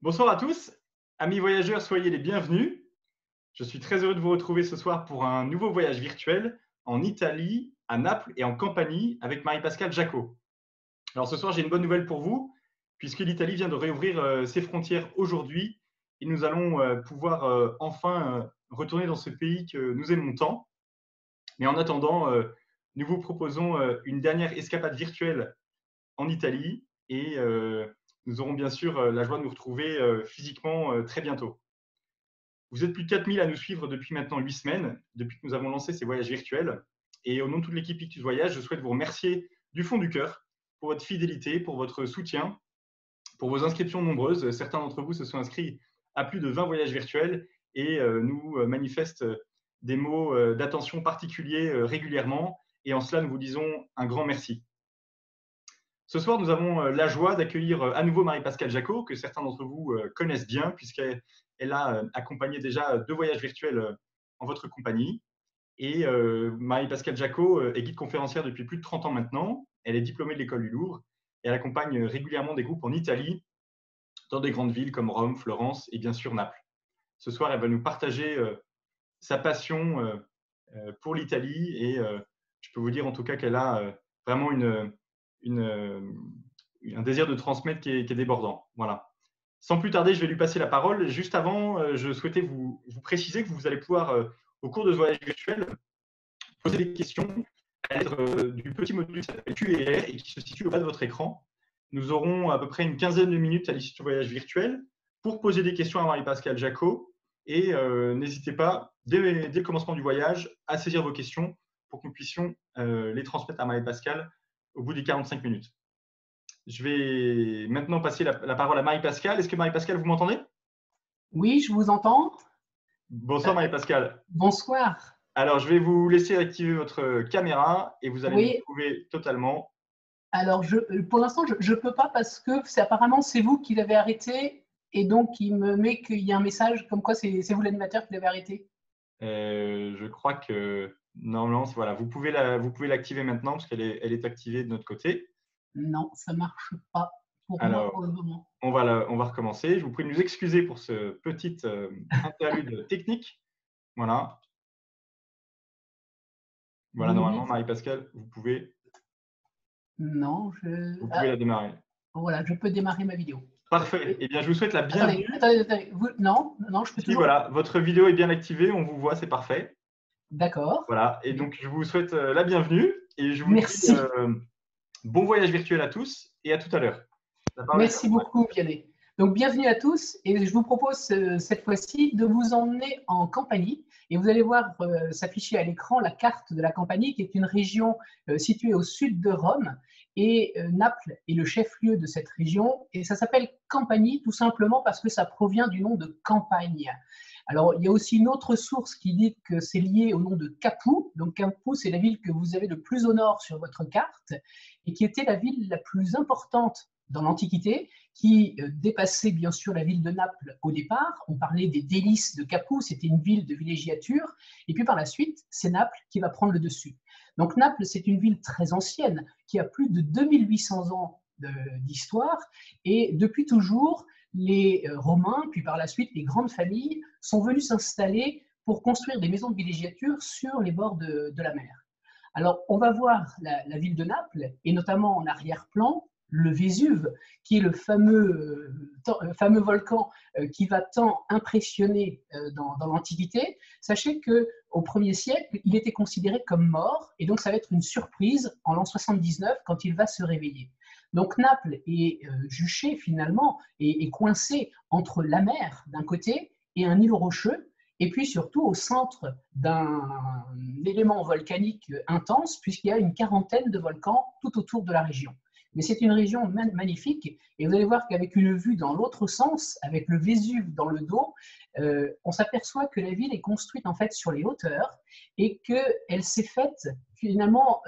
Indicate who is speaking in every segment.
Speaker 1: Bonsoir à tous, amis voyageurs, soyez les bienvenus. Je suis très heureux de vous retrouver ce soir pour un nouveau voyage virtuel en Italie, à Naples et en Campanie avec Marie-Pascale Jacot. Alors ce soir, j'ai une bonne nouvelle pour vous, puisque l'Italie vient de réouvrir ses frontières aujourd'hui et nous allons pouvoir enfin retourner dans ce pays que nous aimons tant. Mais en attendant, nous vous proposons une dernière escapade virtuelle en Italie et nous aurons bien sûr la joie de nous retrouver physiquement très bientôt. Vous êtes plus de 4000 à nous suivre depuis maintenant 8 semaines, depuis que nous avons lancé ces voyages virtuels. Et au nom de toute l'équipe Pictus Voyage, je souhaite vous remercier du fond du cœur pour votre fidélité, pour votre soutien, pour vos inscriptions nombreuses. Certains d'entre vous se sont inscrits à plus de 20 voyages virtuels et nous manifestent des mots d'attention particuliers régulièrement. Et en cela, nous vous disons un grand merci. Ce soir, nous avons la joie d'accueillir à nouveau Marie-Pascale Jacot, que certains d'entre vous connaissent bien, puisqu'elle a accompagné déjà 2 voyages virtuels en votre compagnie. Et Marie-Pascale Jacot est guide conférencière depuis plus de 30 ans maintenant. Elle est diplômée de l'école du Louvre et elle accompagne régulièrement des groupes en Italie, dans des grandes villes comme Rome, Florence et bien sûr Naples. Ce soir, elle va nous partager sa passion pour l'Italie et je peux vous dire en tout cas qu'elle a vraiment un désir de transmettre qui est débordant. Voilà. Sans plus tarder, je vais lui passer la parole. Juste avant, je souhaitais vous préciser que vous allez pouvoir, au cours de ce voyage virtuel, poser des questions à l'aide du petit module qui s'appelle Q&R et qui se situe au bas de votre écran. Nous aurons à peu près une quinzaine de minutes à l'issue du voyage virtuel pour poser des questions à Marie-Pascale Jacot. Et n'hésitez pas, dès le commencement du voyage, à saisir vos questions pour que nous puissions les transmettre à Marie-Pascale au bout des 45 minutes. Je vais maintenant passer la parole à Marie-Pascale. Est-ce que Marie-Pascale, vous m'entendez?
Speaker 2: Oui, je vous entends.
Speaker 1: Bonsoir Marie-Pascale.
Speaker 2: Bonsoir.
Speaker 1: Alors, je vais vous laisser activer votre caméra et vous allez nous
Speaker 2: Oui,
Speaker 1: trouver totalement.
Speaker 2: alors pour l'instant, je ne peux pas parce que apparemment c'est vous qui l'avez arrêté et donc il me met qu'il y a un message comme quoi c'est vous l'animateur qui l'avez arrêté.
Speaker 1: Je crois que normalement, voilà, vous pouvez l'activer maintenant parce qu'elle est activée de notre côté.
Speaker 2: Non, ça ne marche pas pour moi pour
Speaker 1: Alors,
Speaker 2: le moment.
Speaker 1: on va recommencer. Je vous prie de nous excuser pour ce petit interlude technique. Voilà. Voilà, normalement, Marie-Pascale, vous pouvez
Speaker 2: Non,
Speaker 1: la démarrer.
Speaker 2: voilà, je peux démarrer ma vidéo.
Speaker 1: Parfait. Eh bien, je vous souhaite la bienvenue.
Speaker 2: Attendez. Non, je peux
Speaker 1: Si,
Speaker 2: toujours.
Speaker 1: voilà, votre vidéo est bien activée, on vous voit, c'est parfait.
Speaker 2: D'accord.
Speaker 1: Voilà, et donc je vous souhaite la bienvenue et je vous
Speaker 2: Merci.
Speaker 1: dis bon voyage virtuel à tous et à tout à l'heure.
Speaker 2: Merci beaucoup, Vianney. Donc, bienvenue à tous et je vous propose cette fois-ci de vous emmener en Campanie et vous allez voir s'afficher à l'écran la carte de la Campanie qui est une région située au sud de Rome et Naples est le chef-lieu de cette région et ça s'appelle Campanie tout simplement parce que ça provient du nom de campagne. Alors, il y a aussi une autre source qui dit que c'est lié au nom de Capoue. Donc, Capoue, c'est la ville que vous avez le plus au nord sur votre carte et qui était la ville la plus importante dans l'Antiquité, qui dépassait bien sûr la ville de Naples au départ. On parlait des délices de Capoue, c'était une ville de villégiature. Et puis par la suite, c'est Naples qui va prendre le dessus. Donc Naples, c'est une ville très ancienne, qui a plus de 2800 ans d'histoire. Et depuis toujours, les Romains, puis par la suite les grandes familles, sont venus s'installer pour construire des maisons de villégiature sur les bords de la mer. Alors, on va voir la ville de Naples, et notamment en arrière-plan, le Vésuve, qui est le fameux volcan qui va tant impressionner dans l'Antiquité. Sachez qu'au 1er siècle, il était considéré comme mort, et donc ça va être une surprise en l'an 79 quand il va se réveiller. Donc Naples est juché finalement et coincé entre la mer d'un côté et un îlot rocheux, et puis surtout au centre d'un élément volcanique intense, puisqu'il y a une quarantaine de volcans tout autour de la région. Mais c'est une région magnifique, et vous allez voir qu'avec une vue dans l'autre sens, avec le Vésuve dans le dos, on s'aperçoit que la ville est construite en fait sur les hauteurs, et qu'elle s'est faite finalement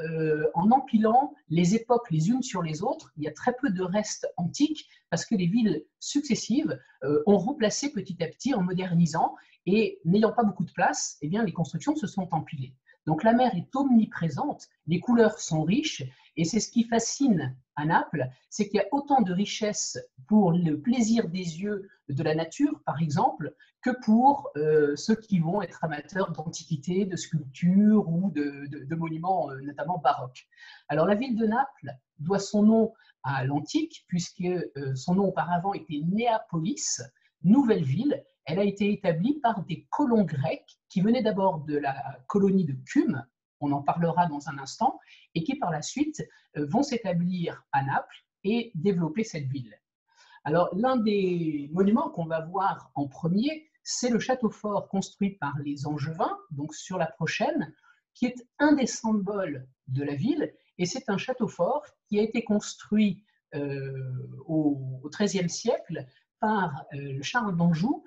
Speaker 2: en empilant les époques les unes sur les autres. Il y a très peu de restes antiques, parce que les villes successives ont remplacé petit à petit en modernisant, et n'ayant pas beaucoup de place, eh bien, les constructions se sont empilées. Donc la mer est omniprésente, les couleurs sont riches, Et c'est ce qui fascine à Naples, c'est qu'il y a autant de richesses pour le plaisir des yeux de la nature, par exemple, que pour ceux qui vont être amateurs d'antiquités, de sculptures ou de monuments, notamment baroques. Alors la ville de Naples doit son nom à l'antique, puisque son nom auparavant était Néapolis, nouvelle ville. Elle a été établie par des colons grecs qui venaient d'abord de la colonie de Cume, on en parlera dans un instant, et qui par la suite vont s'établir à Naples et développer cette ville. Alors, l'un des monuments qu'on va voir en premier, c'est le château fort construit par les Angevins, donc sur la prochaine, qui est un des symboles de la ville. Et c'est un château fort qui a été construit au XIIIe siècle par Charles d'Anjou,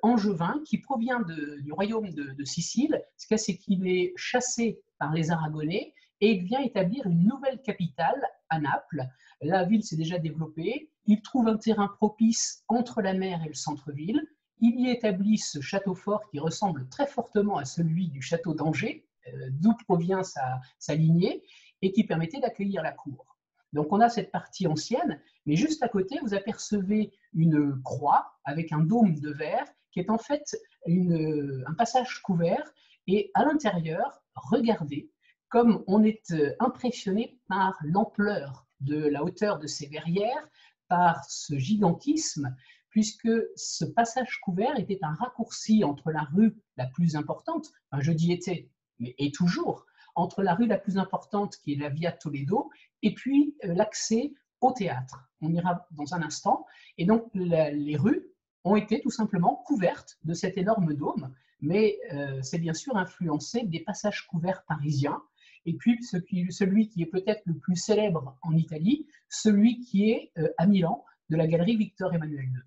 Speaker 2: angevin, qui provient du royaume de Sicile. Ce qu'il y a, c'est qu'il est chassé par les Aragonais et il vient établir une nouvelle capitale à Naples. La ville s'est déjà développée. Il trouve un terrain propice entre la mer et le centre-ville. Il y établit ce château fort qui ressemble très fortement à celui du château d'Angers, d'où provient sa lignée, et qui permettait d'accueillir la cour. Donc on a cette partie ancienne, mais juste à côté, vous apercevez une croix avec un dôme de verre qui est en fait un passage couvert. Et à l'intérieur, regardez, comme on est impressionné par l'ampleur de la hauteur de ces verrières, par ce gigantisme, puisque ce passage couvert était un raccourci entre la rue la plus importante, enfin, je dis était, mais et toujours, entre la rue la plus importante qui est la Via Toledo et puis l'accès au théâtre. On ira dans un instant. Et donc les rues ont été tout simplement couvertes de cet énorme dôme, mais c'est bien sûr influencé des passages couverts parisiens. Et puis celui qui est peut-être le plus célèbre en Italie, celui qui est à Milan, de la galerie Victor Emmanuel II.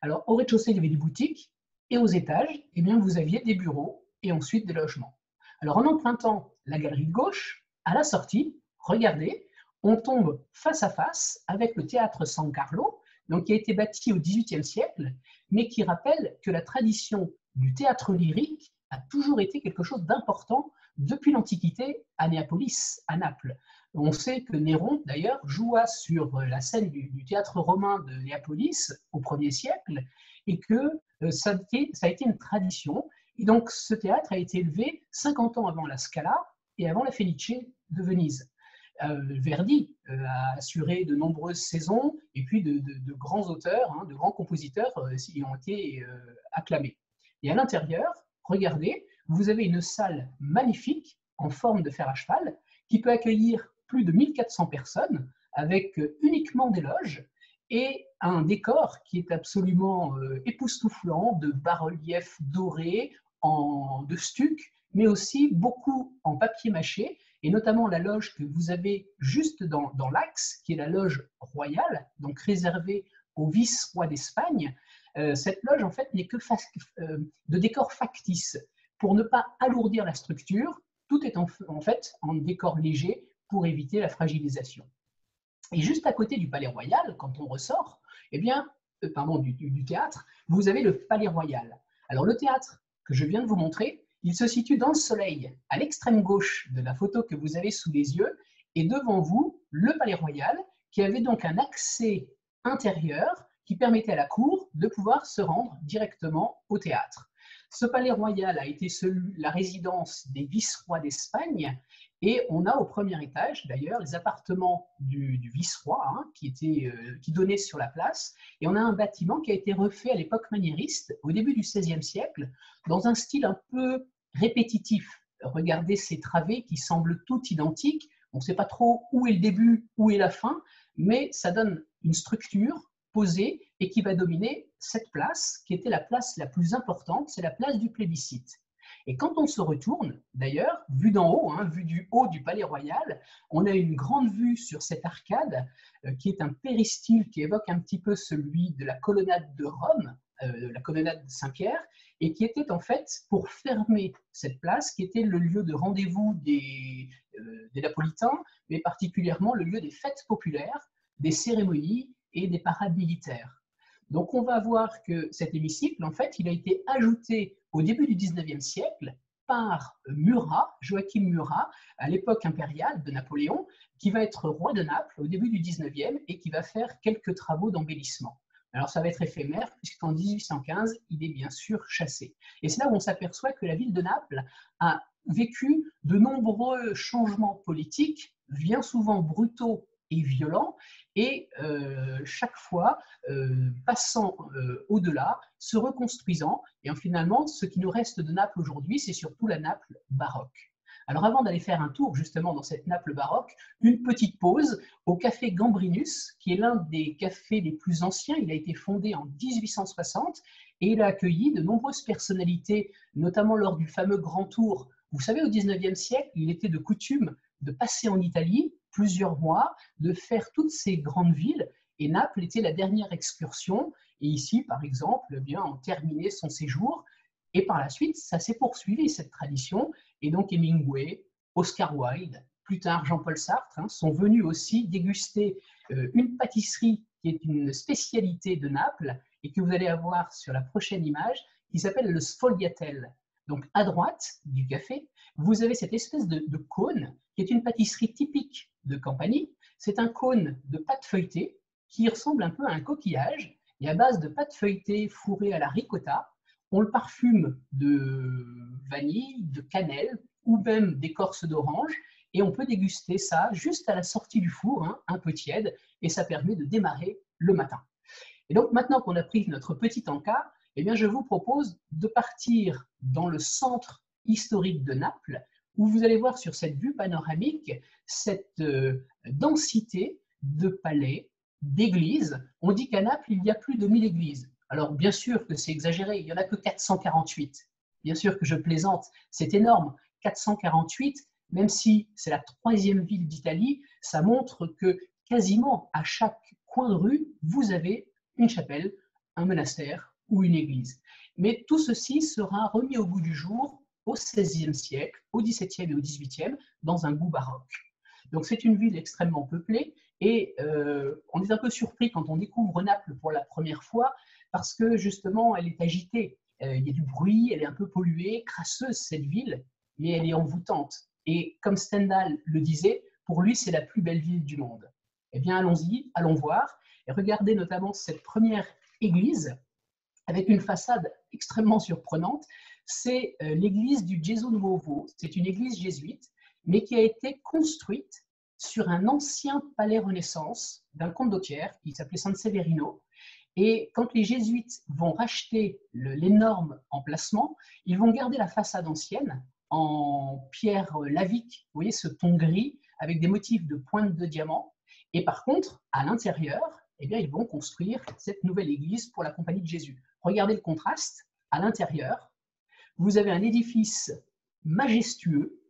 Speaker 2: Alors au rez-de-chaussée, il y avait des boutiques, et aux étages, eh bien, vous aviez des bureaux et ensuite des logements. Alors en empruntant la galerie de gauche, à la sortie, regardez, on tombe face à face avec le théâtre San Carlo, donc qui a été bâti au XVIIIe siècle, mais qui rappelle que la tradition du théâtre lyrique a toujours été quelque chose d'important depuis l'Antiquité à Néapolis, à Naples. On sait que Néron, d'ailleurs, joua sur la scène du théâtre romain de Néapolis au 1er siècle, et que ça a été une tradition. Et donc, ce théâtre a été élevé 50 ans avant la Scala et avant la Fenice de Venise. Verdi a assuré de nombreuses saisons, et puis de grands auteurs, de grands compositeurs y ont été acclamés. Et à l'intérieur, regardez, vous avez une salle magnifique en forme de fer à cheval qui peut accueillir plus de 1400 personnes avec uniquement des loges et un décor qui est absolument époustouflant, de bas-reliefs dorés, de stuc, mais aussi beaucoup en papier mâché, et notamment la loge que vous avez juste dans l'axe, qui est la loge royale, donc réservée au vice-roi d'Espagne. Cette loge, en fait, n'est que de décor factice. Pour ne pas alourdir la structure, tout est en fait en décor léger pour éviter la fragilisation. Et juste à côté du Palais Royal, quand on ressort, eh bien, du théâtre, vous avez le Palais Royal. Alors le théâtre que je viens de vous montrer, il se situe dans le soleil, à l'extrême gauche de la photo que vous avez sous les yeux, et devant vous, le Palais Royal, qui avait donc un accès intérieur qui permettait à la cour de pouvoir se rendre directement au théâtre. Ce Palais Royal a été la résidence des vice-rois d'Espagne, et on a au premier étage, d'ailleurs, les appartements du vice-roi qui donnaient sur la place. Et on a un bâtiment qui a été refait à l'époque maniériste, au début du XVIe siècle, dans un style un peu répétitif. Regardez ces travées qui semblent toutes identiques. On ne sait pas trop où est le début, où est la fin, mais ça donne une structure posée et qui va dominer cette place, qui était la place la plus importante, c'est la place du plébiscite. Et quand on se retourne, d'ailleurs, vu d'en haut, vu du haut du Palais Royal, on a une grande vue sur cette arcade qui est un péristyle qui évoque un petit peu celui de la colonnade de Rome, la colonnade de Saint-Pierre, et qui était en fait pour fermer cette place, qui était le lieu de rendez-vous des Napolitains, mais particulièrement le lieu des fêtes populaires, des cérémonies et des parades militaires. Donc on va voir que cet hémicycle, en fait, il a été ajouté au début du XIXe siècle, par Murat, Joachim Murat, à l'époque impériale de Napoléon, qui va être roi de Naples au début du 19e et qui va faire quelques travaux d'embellissement. Alors ça va être éphémère puisqu'en 1815, il est bien sûr chassé. Et c'est là où on s'aperçoit que la ville de Naples a vécu de nombreux changements politiques, bien souvent brutaux et violents, et chaque fois passant au-delà, se reconstruisant, et finalement, ce qui nous reste de Naples aujourd'hui, c'est surtout la Naples baroque. Alors avant d'aller faire un tour justement dans cette Naples baroque, une petite pause au café Gambrinus, qui est l'un des cafés les plus anciens. Il a été fondé en 1860 et il a accueilli de nombreuses personnalités, notamment lors du fameux Grand Tour. Vous savez, au 19e siècle, il était de coutume de passer en Italie plusieurs mois, de faire toutes ces grandes villes, et Naples était la dernière excursion. Et ici, par exemple, eh bien, on terminait son séjour. Et par la suite, ça s'est poursuivi, cette tradition. Et donc Hemingway, Oscar Wilde, plus tard Jean-Paul Sartre, sont venus aussi déguster une pâtisserie qui est une spécialité de Naples et que vous allez avoir sur la prochaine image, qui s'appelle le sfogliatelle. Donc à droite du café, vous avez cette espèce de cône qui est une pâtisserie typique de Campanie. C'est un cône de pâte feuilletée qui ressemble un peu à un coquillage et à base de pâte feuilletée fourrée à la ricotta. On le parfume de vanille, de cannelle ou même d'écorce d'orange et on peut déguster ça juste à la sortie du four, un peu tiède, et ça permet de démarrer le matin. Et donc maintenant qu'on a pris notre petit encas, eh bien, je vous propose de partir dans le centre historique de Naples, où vous allez voir sur cette vue panoramique cette densité de palais, d'églises. On dit qu'à Naples, il y a plus de 1000 églises. Alors, bien sûr que c'est exagéré, il n'y en a que 448. Bien sûr que je plaisante, c'est énorme. 448, même si c'est la troisième ville d'Italie, ça montre que quasiment à chaque coin de rue, vous avez une chapelle, un monastère ou une église. Mais tout ceci sera remis au goût du jour au XVIe siècle, au XVIIe et au XVIIIe, dans un goût baroque. Donc c'est une ville extrêmement peuplée et on est un peu surpris quand on découvre Naples pour la première fois parce que justement elle est agitée. Il y a du bruit, elle est un peu polluée, crasseuse cette ville, mais elle est envoûtante. Et comme Stendhal le disait, pour lui c'est la plus belle ville du monde. Eh bien allons-y, allons voir et regardez notamment cette première église avec une façade extrêmement surprenante. C'est l'église du Gesù Nuovo. C'est une église jésuite, mais qui a été construite sur un ancien palais Renaissance d'un condottiere qui s'appelait San Severino. Et quand les jésuites vont racheter l'énorme emplacement, ils vont garder la façade ancienne en pierre lavique, vous voyez ce ton gris avec des motifs de pointes de diamant. Et par contre, à l'intérieur, eh bien, ils vont construire cette nouvelle église pour la Compagnie de Jésus. Regardez le contraste. À l'intérieur, vous avez un édifice majestueux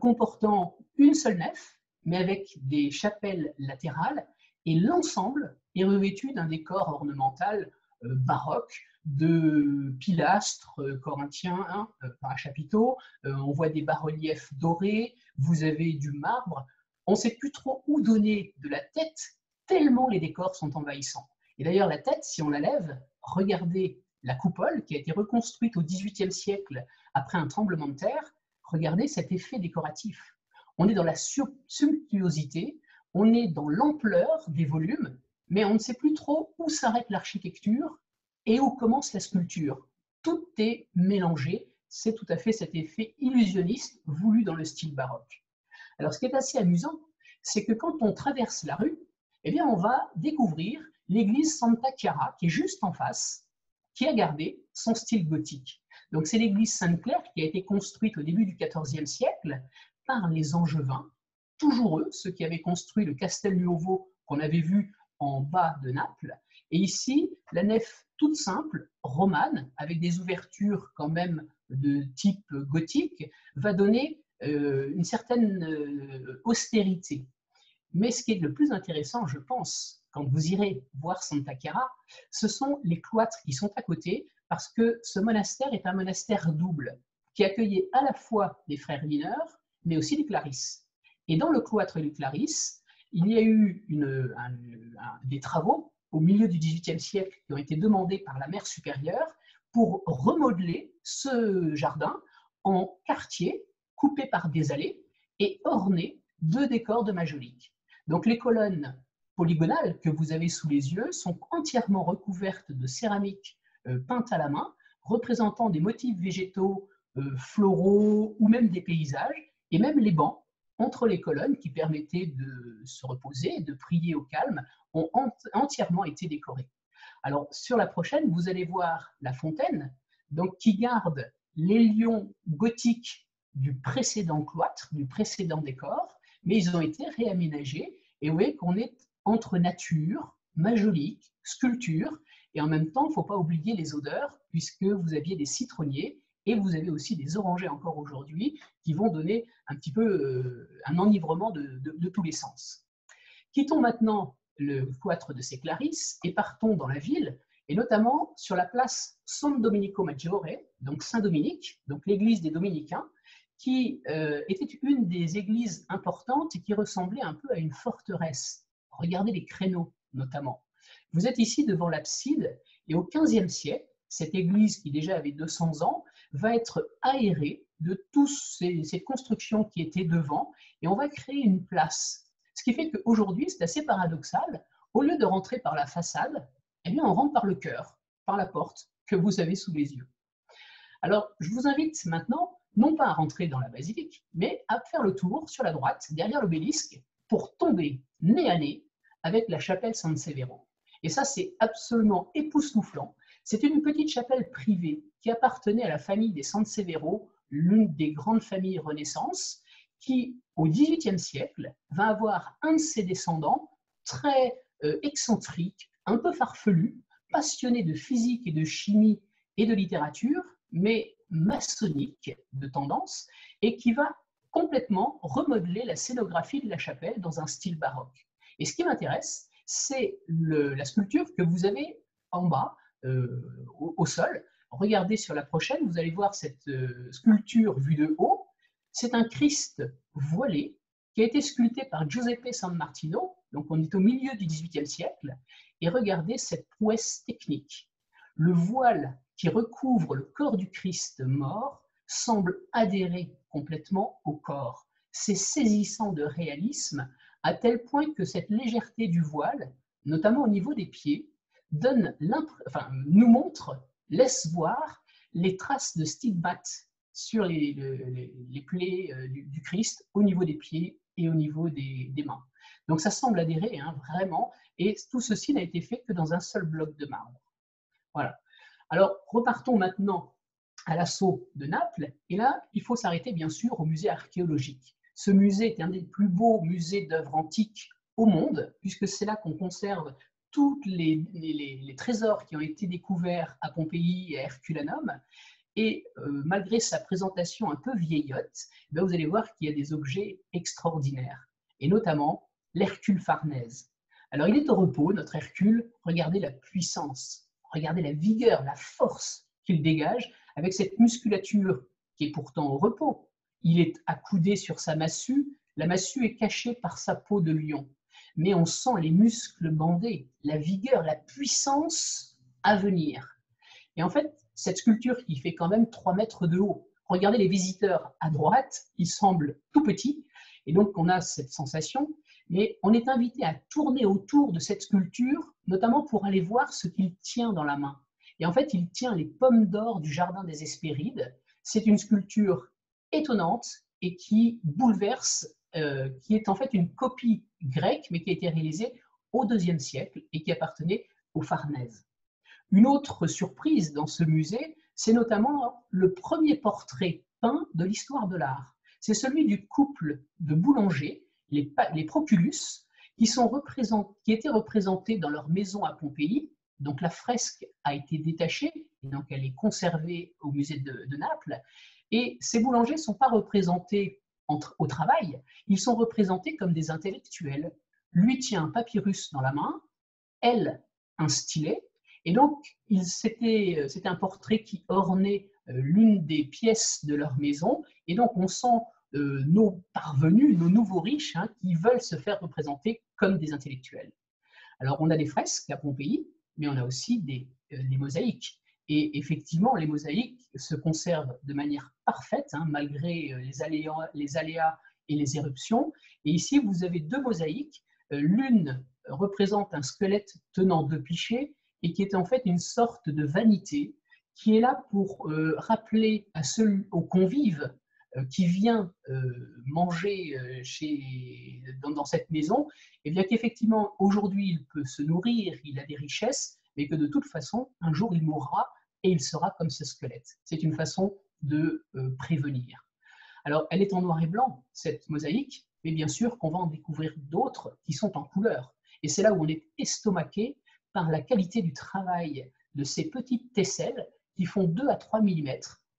Speaker 2: comportant une seule nef, mais avec des chapelles latérales, et l'ensemble est revêtu d'un décor ornemental baroque, de pilastres corinthiens par chapiteau. On voit des bas-reliefs dorés, vous avez du marbre. On ne sait plus trop où donner de la tête, tellement les décors sont envahissants. Et d'ailleurs, la tête, si on la lève, regardez la coupole qui a été reconstruite au XVIIIe siècle après un tremblement de terre. Regardez cet effet décoratif. On est dans la sumptuosité, on est dans l'ampleur des volumes, mais on ne sait plus trop où s'arrête l'architecture et où commence la sculpture. Tout est mélangé. C'est tout à fait cet effet illusionniste voulu dans le style baroque. Alors, ce qui est assez amusant, c'est que quand on traverse la rue, eh bien, on va découvrir l'église Santa Chiara, qui est juste en face, qui a gardé son style gothique. Donc, c'est l'église Sainte-Claire qui a été construite au début du XIVe siècle par les Angevins, toujours eux, ceux qui avaient construit le Castel Nuovo qu'on avait vu en bas de Naples. Et ici, la nef toute simple, romane, avec des ouvertures quand même de type gothique, va donner une certaine austérité. Mais ce qui est le plus intéressant, je pense, quand vous irez voir Santa Chiara, ce sont les cloîtres qui sont à côté, parce que ce monastère est un monastère double, qui accueillait à la fois des frères mineurs, mais aussi des clarisses. Et dans le cloître des clarisses, il y a eu des travaux au milieu du XVIIIe siècle qui ont été demandés par la mère supérieure pour remodeler ce jardin en quartiers coupés par des allées et ornés de décors de majolique. Donc les colonnes polygonales que vous avez sous les yeux sont entièrement recouvertes de céramique peinte à la main, représentant des motifs végétaux, floraux ou même des paysages, et même les bancs entre les colonnes qui permettaient de se reposer, de prier au calme, ont entièrement été décorés. Alors sur la prochaine, vous allez voir la fontaine, donc qui garde les lions gothiques du précédent cloître, du précédent décor, mais ils ont été réaménagés et vous voyez qu'on est entre nature, majolique, sculpture, et en même temps, il ne faut pas oublier les odeurs, puisque vous aviez des citronniers et vous avez aussi des orangers encore aujourd'hui qui vont donner un petit peu un enivrement de tous les sens. Quittons maintenant le cloître de ces Clarisses et partons dans la ville, et notamment sur la place San Domenico Maggiore, donc Saint-Dominique, donc l'église des Dominicains, qui était une des églises importantes et qui ressemblait un peu à une forteresse. Regardez les créneaux notamment. Vous êtes ici devant l'abside et au XVe siècle, cette église qui déjà avait 200 ans va être aérée de toutes ces constructions qui étaient devant et on va créer une place. Ce qui fait qu'aujourd'hui, c'est assez paradoxal, au lieu de rentrer par la façade, eh bien on rentre par le cœur, par la porte que vous avez sous les yeux. Alors, je vous invite maintenant, non pas à rentrer dans la basilique, mais à faire le tour sur la droite, derrière l'obélisque, pour tomber nez à nez avec la chapelle San Severo. Et ça, c'est absolument époustouflant. C'est une petite chapelle privée qui appartenait à la famille des San Severo, l'une des grandes familles Renaissance, qui, au XVIIIe siècle, va avoir un de ses descendants très excentrique, un peu farfelu, passionné de physique et de chimie et de littérature, mais maçonnique de tendance, et qui va complètement remodeler la scénographie de la chapelle dans un style baroque. Et ce qui m'intéresse, c'est la sculpture que vous avez en bas, au sol. Regardez sur la prochaine, vous allez voir cette sculpture vue de haut. C'est un Christ voilé qui a été sculpté par Giuseppe San Martino, donc on est au milieu du XVIIIe siècle, et regardez cette prouesse technique. Le voile qui recouvre le corps du Christ mort semble adhérer complètement au corps. C'est saisissant de réalisme, à tel point que cette légèreté du voile, notamment au niveau des pieds, nous montre, laisse voir les traces de stigmates sur les plaies du Christ au niveau des pieds et au niveau des mains. Donc ça semble adhérer vraiment, et tout ceci n'a été fait que dans un seul bloc de marbre. Voilà. Alors repartons maintenant à l'assaut de Naples, et là il faut s'arrêter bien sûr au musée archéologique. Ce musée est un des plus beaux musées d'œuvres antiques au monde, puisque c'est là qu'on conserve tous les trésors qui ont été découverts à Pompéi et à Herculanum. Et malgré sa présentation un peu vieillotte, vous allez voir qu'il y a des objets extraordinaires, et notamment l'Hercule Farnèse. Alors il est au repos, notre Hercule, regardez la puissance, regardez la vigueur, la force qu'il dégage, avec cette musculature qui est pourtant au repos. Il est accoudé sur sa massue, la massue est cachée par sa peau de lion, mais on sent les muscles bandés, la vigueur, la puissance à venir. Et en fait, cette sculpture qui fait quand même 3 mètres de haut, regardez les visiteurs à droite, ils semblent tout petits, et donc on a cette sensation, mais on est invité à tourner autour de cette sculpture, notamment pour aller voir ce qu'il tient dans la main. Et en fait, il tient les pommes d'or du jardin des Hespérides. C'est une sculpture étonnante et qui bouleverse, qui est en fait une copie grecque, mais qui a été réalisée au IIe siècle et qui appartenait aux Farnèse. Une autre surprise dans ce musée, c'est notamment le premier portrait peint de l'histoire de l'art. C'est celui du couple de boulangers, les Proculus, qui étaient représentés dans leur maison à Pompéi. Donc la fresque a été détachée, et donc elle est conservée au musée de Naples. Et ces boulangers ne sont pas représentés au travail, ils sont représentés comme des intellectuels. Lui tient un papyrus dans la main, elle un stylet, et donc c'était un portrait qui ornait l'une des pièces de leur maison, et donc on sent nos parvenus, nos nouveaux riches, qui veulent se faire représenter comme des intellectuels. Alors on a des fresques à Pompéi, mais on a aussi des mosaïques. Et effectivement, les mosaïques se conservent de manière parfaite, hein, malgré les aléas et les éruptions. Et ici, vous avez deux mosaïques. L'une représente un squelette tenant deux pichets et qui est en fait une sorte de vanité qui est là pour rappeler aux convives qui vient manger dans cette maison, et bien qu'effectivement, aujourd'hui, il peut se nourrir, il a des richesses, mais que de toute façon, un jour, il mourra et il sera comme ce squelette. C'est une façon de prévenir. Alors, elle est en noir et blanc, cette mosaïque, mais bien sûr qu'on va en découvrir d'autres qui sont en couleur. Et c'est là où on est estomaqué par la qualité du travail de ces petites tesselles qui font 2 à 3 mm,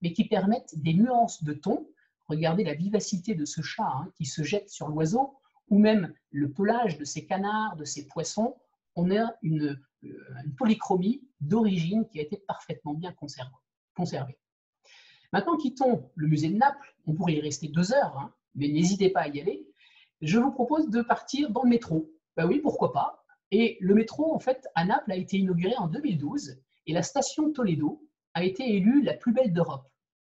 Speaker 2: mais qui permettent des nuances de ton. Regardez la vivacité de ce chat hein, qui se jette sur l'oiseau, ou même le pelage de ces canards, de ces poissons. On a une polychromie d'origine qui a été parfaitement bien conservée. Maintenant, quittons le musée de Naples. On pourrait y rester 2 heures, hein, mais n'hésitez pas à y aller. Je vous propose de partir dans le métro. Ben oui, pourquoi pas. Et le métro, en fait, à Naples, a été inauguré en 2012 et la station Toledo a été élue la plus belle d'Europe.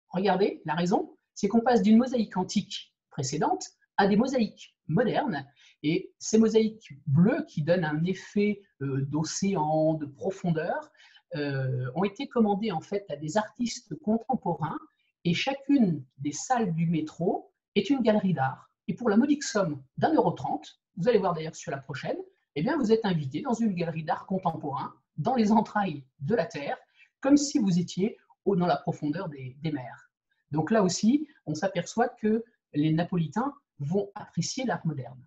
Speaker 2: Regardez, la raison, c'est qu'on passe d'une mosaïque antique précédente à des mosaïques modernes. Et ces mosaïques bleues qui donnent un effet d'océan, de profondeur, ont été commandées en fait à des artistes contemporains et chacune des salles du métro est une galerie d'art. Et pour la modique somme d'1,30 €, vous allez voir d'ailleurs sur la prochaine, eh bien vous êtes invité dans une galerie d'art contemporain dans les entrailles de la Terre, comme si vous étiez dans la profondeur des mers. Donc là aussi, on s'aperçoit que les Napolitains vont apprécier l'art moderne.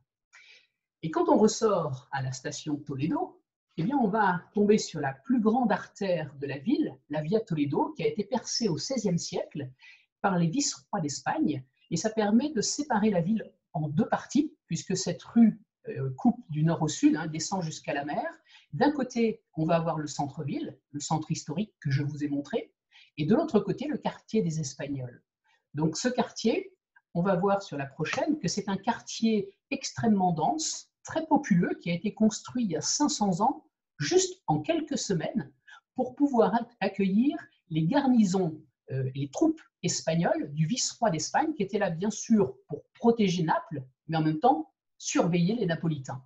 Speaker 2: Et quand on ressort à la station Toledo, eh bien on va tomber sur la plus grande artère de la ville, la Via Toledo, qui a été percée au XVIe siècle par les vice-rois d'Espagne, et ça permet de séparer la ville en 2 parties, puisque cette rue coupe du nord au sud, hein, descend jusqu'à la mer. D'un côté, on va avoir le centre-ville, le centre historique que je vous ai montré, et de l'autre côté, le quartier des Espagnols. Donc ce quartier, on va voir sur la prochaine que c'est un quartier extrêmement dense, très populeux, qui a été construit il y a 500 ans, juste en quelques semaines, pour pouvoir accueillir les garnisons et les troupes espagnoles du vice-roi d'Espagne, qui étaient là bien sûr pour protéger Naples, mais en même temps surveiller les Napolitains.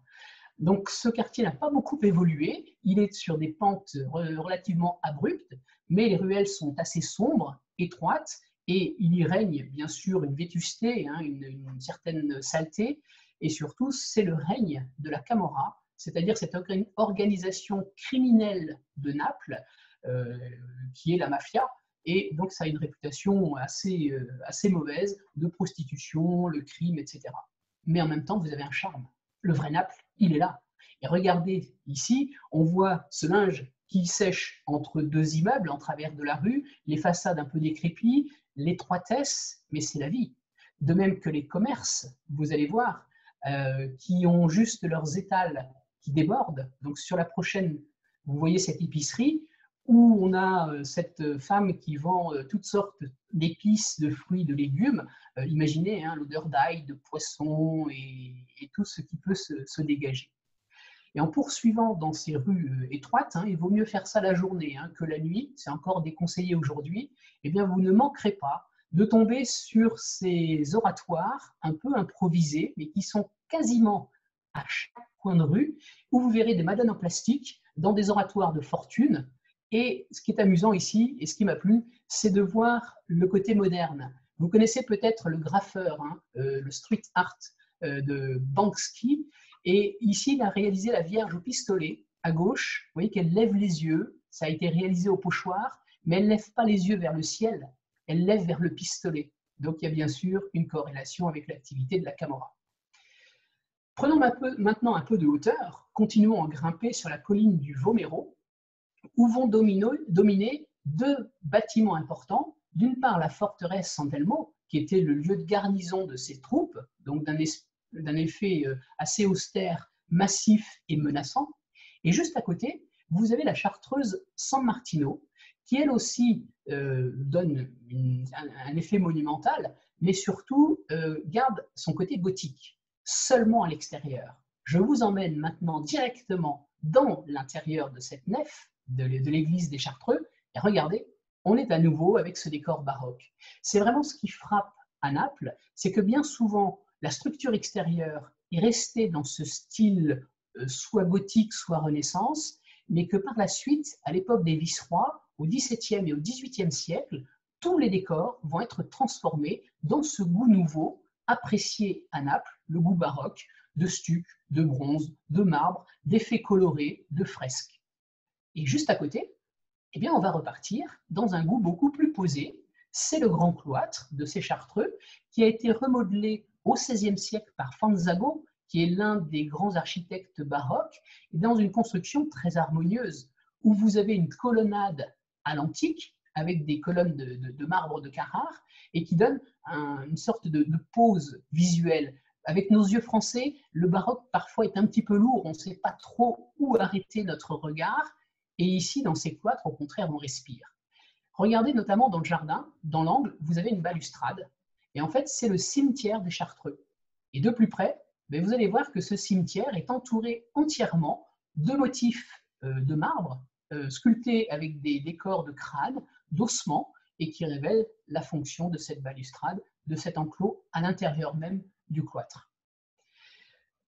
Speaker 2: Donc ce quartier n'a pas beaucoup évolué, il est sur des pentes relativement abruptes, mais les ruelles sont assez sombres, étroites, et il y règne bien sûr une vétusté, hein, une certaine saleté, et surtout c'est le règne de la Camorra, c'est-à-dire cette organisation criminelle de Naples, qui est la mafia, et donc ça a une réputation assez mauvaise de prostitution, le crime, etc. Mais en même temps, vous avez un charme. Le vrai Naples, il est là. Et regardez ici, on voit ce linge qui sèche entre 2 immeubles en travers de la rue, les façades un peu décrépies, l'étroitesse, mais c'est la vie. De même que les commerces, vous allez voir, qui ont juste leurs étals qui débordent. Donc sur la prochaine, vous voyez cette épicerie où on a cette femme qui vend toutes sortes d'épices, de fruits, de légumes. Imaginez hein, l'odeur d'ail, de poisson et tout ce qui peut se dégager. Et en poursuivant dans ces rues étroites, hein, il vaut mieux faire ça la journée hein, que la nuit, c'est encore déconseillé aujourd'hui, eh bien vous ne manquerez pas de tomber sur ces oratoires un peu improvisés, mais qui sont quasiment à chaque coin de rue, où vous verrez des madames en plastique dans des oratoires de fortune. Et ce qui est amusant ici, et ce qui m'a plu, c'est de voir le côté moderne. Vous connaissez peut-être le graffeur, hein, le street art de Banksy, et ici il a réalisé la Vierge au pistolet à gauche. Vous voyez qu'elle lève les yeux, ça a été réalisé au pochoir, mais elle ne lève pas les yeux vers le ciel, elle lève vers le pistolet. Donc il y a bien sûr une corrélation avec l'activité de la Camorra. Prenons maintenant un peu de hauteur, continuons à grimper sur la colline du Vomero, où vont dominer 2 bâtiments importants. D'une part, la forteresse San Telmo, qui était le lieu de garnison de ces troupes, donc d'un effet assez austère, massif et menaçant. Et juste à côté, vous avez la chartreuse San Martino, qui elle aussi donne un effet monumental, mais surtout garde son côté gothique, seulement à l'extérieur. Je vous emmène maintenant directement dans l'intérieur de cette nef, de l'église des Chartreux, Et regardez, on est à nouveau avec ce décor baroque. C'est vraiment ce qui frappe à Naples, c'est que bien souvent, la structure extérieure est restée dans ce style soit gothique, soit Renaissance, mais que par la suite, à l'époque des Vicerois, au XVIIe et au XVIIIe siècle, tous les décors vont être transformés dans ce goût nouveau, apprécié à Naples, le goût baroque, de stuc, de bronze, de marbre, d'effets colorés, de fresques. Et juste à côté, eh bien, on va repartir dans un goût beaucoup plus posé. C'est le grand cloître de ces Chartreux qui a été remodelé au XVIe siècle par Fanzago, qui est l'un des grands architectes baroques, et dans une construction très harmonieuse, où vous avez une colonnade à l'antique, avec des colonnes de marbre de Carrare, et qui donne une sorte de pose visuelle. Avec nos yeux français, le baroque parfois est un petit peu lourd, on ne sait pas trop où arrêter notre regard, et ici, dans ces cloîtres, au contraire, on respire. Regardez notamment dans le jardin, dans l'angle, vous avez une balustrade, et en fait, c'est le cimetière des Chartreux. Et de plus près, vous allez voir que ce cimetière est entouré entièrement de motifs de marbre, sculptés avec des décors de crâne, d'ossements, et qui révèlent la fonction de cette balustrade, de cet enclos à l'intérieur même du cloître.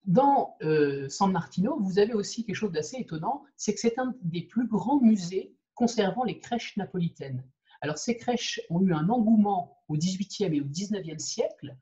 Speaker 2: Dans San Martino, vous avez aussi quelque chose d'assez étonnant, c'est que c'est un des plus grands musées conservant les crèches napolitaines. Alors ces crèches ont eu un engouement au XVIIIe et au XIXe siècle,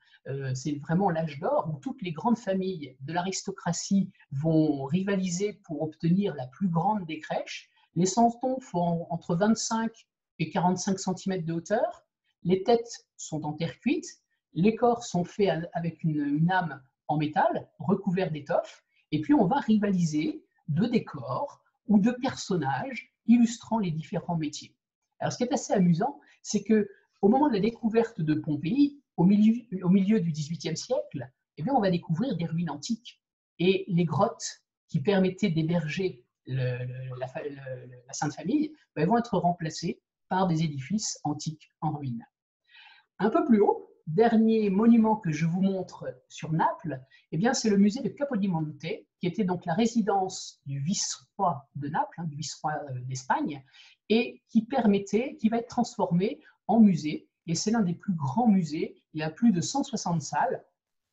Speaker 2: c'est vraiment l'âge d'or où toutes les grandes familles de l'aristocratie vont rivaliser pour obtenir la plus grande des crèches. Les santons font entre 25 et 45 cm de hauteur, les têtes sont en terre cuite, les corps sont faits avec une âme en métal, recouvert d'étoffe, et puis on va rivaliser de décors ou de personnages illustrant les différents métiers. Alors ce qui est assez amusant, c'est qu'au moment de la découverte de Pompéi, au milieu du XVIIIe siècle, eh bien, on va découvrir des ruines antiques. Et les grottes qui permettaient d'héberger la Sainte Famille vont être remplacées par des édifices antiques en ruine. Un peu plus haut, dernier monument que je vous montre sur Naples, eh bien, c'est le musée de Capodimonte, qui était donc la résidence du vice-roi de Naples, du vice-roi d'Espagne, et qui va être transformé en musée. Et c'est l'un des plus grands musées. Il y a plus de 160 salles.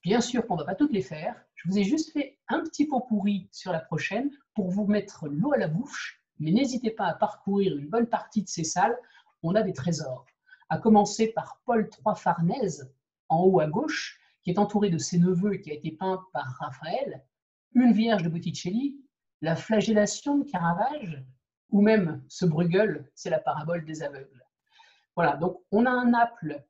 Speaker 2: Bien sûr qu'on ne va pas toutes les faire. Je vous ai juste fait un petit pot pourri sur la prochaine pour vous mettre l'eau à la bouche. Mais n'hésitez pas à parcourir une bonne partie de ces salles. On a des trésors. À commencer par Paul III Farnèse, en haut à gauche, qui est entouré de ses neveux et qui a été peint par Raphaël, une Vierge de Botticelli, la flagellation de Caravage, ou même ce Bruegel, c'est la parabole des aveugles. Voilà, donc on a un Naples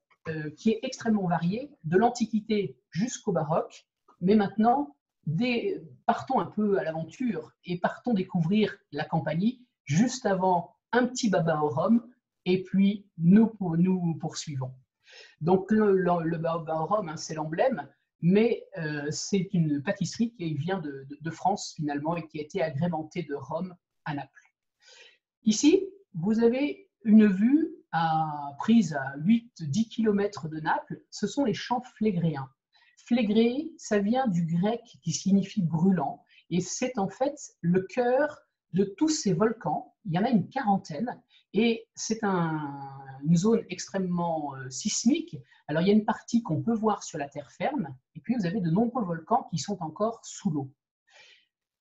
Speaker 2: qui est extrêmement varié, de l'Antiquité jusqu'au baroque, mais maintenant, partons un peu à l'aventure et partons découvrir la Campanie, juste avant un petit baba au rhum, et puis nous poursuivons. Donc le baba au rhum, c'est l'emblème, mais c'est une pâtisserie qui vient de France finalement et qui a été agrémentée de rhum à Naples. Ici, vous avez une vue prise à 8-10 km de Naples, ce sont les champs flégréens. Phlégré, ça vient du grec qui signifie brûlant, et c'est en fait le cœur de tous ces volcans. Il y en a une quarantaine, et c'est une zone extrêmement sismique. Alors il y a une partie qu'on peut voir sur la terre ferme, et puis vous avez de nombreux volcans qui sont encore sous l'eau.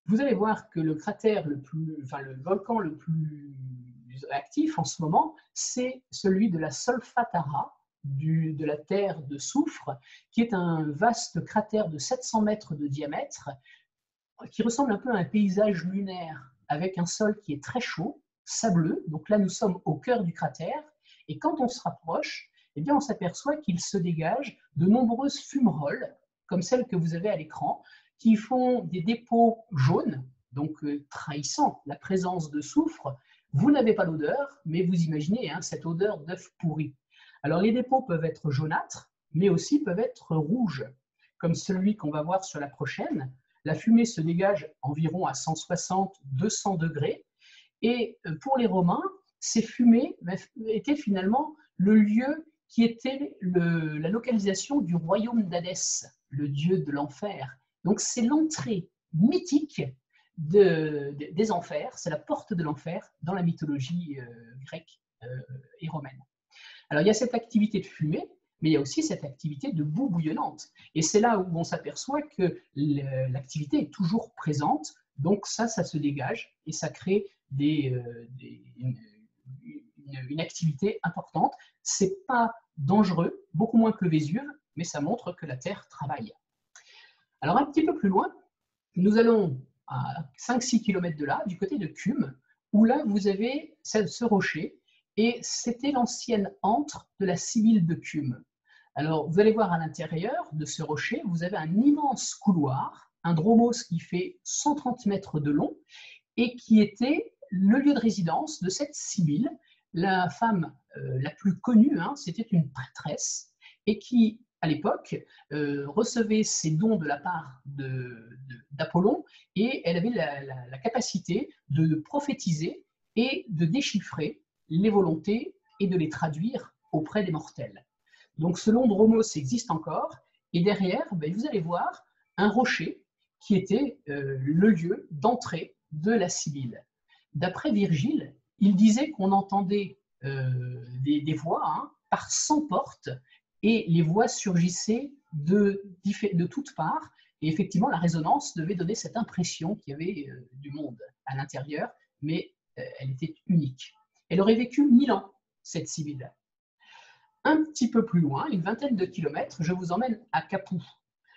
Speaker 2: Vous allez voir que le volcan le plus actif en ce moment, c'est celui de la Solfatara, de la terre de soufre, qui est un vaste cratère de 700 mètres de diamètre, qui ressemble un peu à un paysage lunaire, avec un sol qui est très chaud, sableux. Donc là, nous sommes au cœur du cratère, et quand on se rapproche, eh bien, on s'aperçoit qu'il se dégage de nombreuses fumerolles, comme celles que vous avez à l'écran, qui font des dépôts jaunes, donc trahissant la présence de soufre. Vous n'avez pas l'odeur, mais vous imaginez cette odeur d'œuf pourri. Alors les dépôts peuvent être jaunâtres, mais aussi peuvent être rouges, comme celui qu'on va voir sur la prochaine. La fumée se dégage environ à 160-200 degrés, et pour les Romains, ces fumées étaient finalement le lieu qui était la localisation du royaume d'Hadès, le dieu de l'enfer. Donc c'est l'entrée mythique des enfers, c'est la porte de l'enfer dans la mythologie grecque et romaine. Alors, il y a cette activité de fumée, mais il y a aussi cette activité de boue bouillonnante. Et c'est là où on s'aperçoit que l'activité est toujours présente, donc ça se dégage et ça crée une activité importante. Ce n'est pas dangereux, beaucoup moins que le Vésuve, mais ça montre que la Terre travaille. Alors, un petit peu plus loin, nous allons à 5-6 km de là, du côté de Cumes, où là, vous avez ce rocher, et c'était l'ancienne antre de la Sibylle de Cumes. Alors, vous allez voir à l'intérieur de ce rocher, vous avez un immense couloir, un dromos qui fait 130 mètres de long, et qui était le lieu de résidence de cette Sibylle, la femme la plus connue, hein, c'était une prêtresse, et qui, à l'époque, recevait ses dons de la part d'Apollon, et elle avait la capacité de prophétiser et de déchiffrer les volontés et de les traduire auprès des mortels. Donc ce long dromos existe encore, et derrière, vous allez voir un rocher qui était le lieu d'entrée de la Sibylle. D'après Virgile, il disait qu'on entendait des voix hein, par 100 portes, et les voix surgissaient de toutes parts, et effectivement la résonance devait donner cette impression qu'il y avait du monde à l'intérieur, mais elle était unique. Elle aurait vécu 1000 ans, cette Sibylle. Un petit peu plus loin, une vingtaine de kilomètres, je vous emmène à Capoue.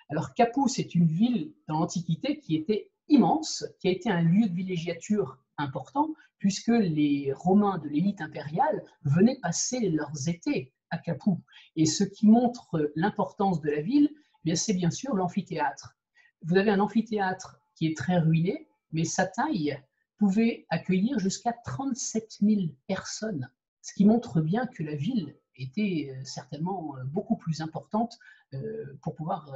Speaker 2: Alors Capoue, c'est une ville dans l'Antiquité qui était immense, qui a été un lieu de villégiature important, puisque les Romains de l'élite impériale venaient passer leurs étés à Capoue. Et ce qui montre l'importance de la ville, c'est bien sûr l'amphithéâtre. Vous avez un amphithéâtre qui est très ruiné, mais sa taille pouvait accueillir jusqu'à 37 000 personnes, ce qui montre bien que la ville était certainement beaucoup plus importante pour pouvoir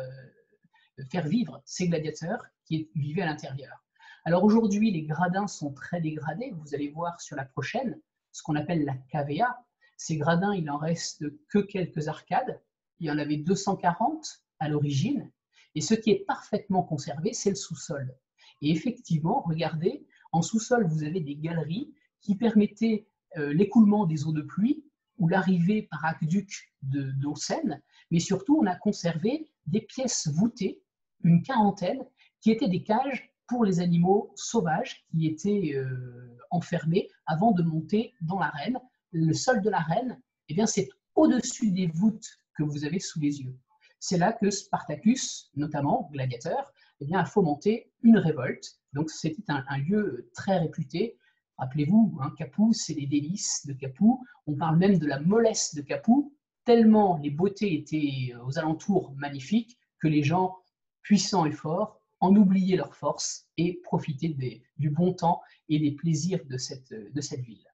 Speaker 2: faire vivre ces gladiateurs qui vivaient à l'intérieur. Alors aujourd'hui, les gradins sont très dégradés. Vous allez voir sur la prochaine, ce qu'on appelle la cavea. Ces gradins, il en reste que quelques arcades. Il y en avait 240 à l'origine. Et ce qui est parfaitement conservé, c'est le sous-sol. Et effectivement, regardez, en sous-sol, vous avez des galeries qui permettaient l'écoulement des eaux de pluie ou l'arrivée par aqueduc d'eau saine, mais surtout, on a conservé des pièces voûtées, une quarantaine, qui étaient des cages pour les animaux sauvages qui étaient enfermés avant de monter dans l'arène. Le sol de l'arène, c'est au-dessus des voûtes que vous avez sous les yeux. C'est là que Spartacus, notamment, gladiateur, a fomenté une révolte. Donc c'était un lieu très réputé. Rappelez-vous, hein, Capoue, c'est les délices de Capoue. On parle même de la mollesse de Capoue, tellement les beautés étaient aux alentours magnifiques que les gens puissants et forts en oubliaient leur force et profitaient du bon temps et des plaisirs de cette ville.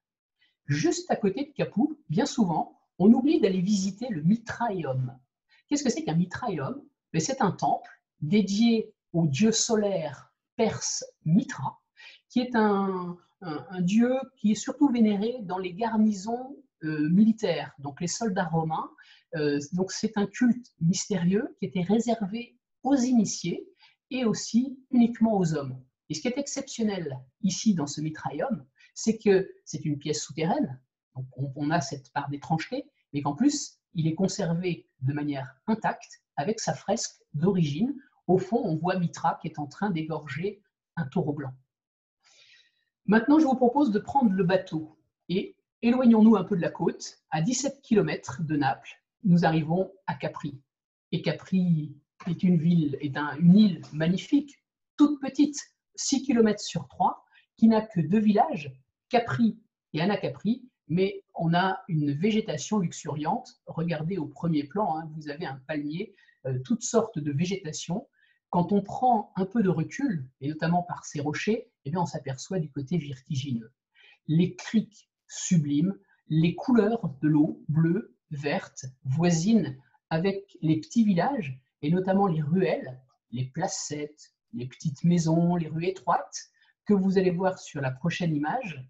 Speaker 2: Juste à côté de Capoue, bien souvent, on oublie d'aller visiter le Mitraeum. Qu'est-ce que c'est qu'un Mitraeum? C'est un temple dédié au dieu solaire perse Mitra, qui est un dieu qui est surtout vénéré dans les garnisons militaires, donc les soldats romains. Donc c'est un culte mystérieux qui était réservé aux initiés et aussi uniquement aux hommes. Et ce qui est exceptionnel ici dans ce Mitraeum, c'est que c'est une pièce souterraine, donc on a cette part d'étrangeté, mais qu'en plus, il est conservé de manière intacte avec sa fresque d'origine. Au fond, on voit Mitra qui est en train d'égorger un taureau blanc. Maintenant, je vous propose de prendre le bateau et éloignons-nous un peu de la côte. À 17 km de Naples, nous arrivons à Capri. Et Capri est une ville, une île magnifique, toute petite, 6 km sur 3, qui n'a que 2 villages, Capri et Anacapri, mais on a une végétation luxuriante. Regardez au premier plan, hein, vous avez un palmier, toutes sortes de végétation. Quand on prend un peu de recul, et notamment par ces rochers, on s'aperçoit du côté vertigineux. Les criques sublimes, les couleurs de l'eau, bleue, verte, voisinent avec les petits villages, et notamment les ruelles, les placettes, les petites maisons, les rues étroites, que vous allez voir sur la prochaine image.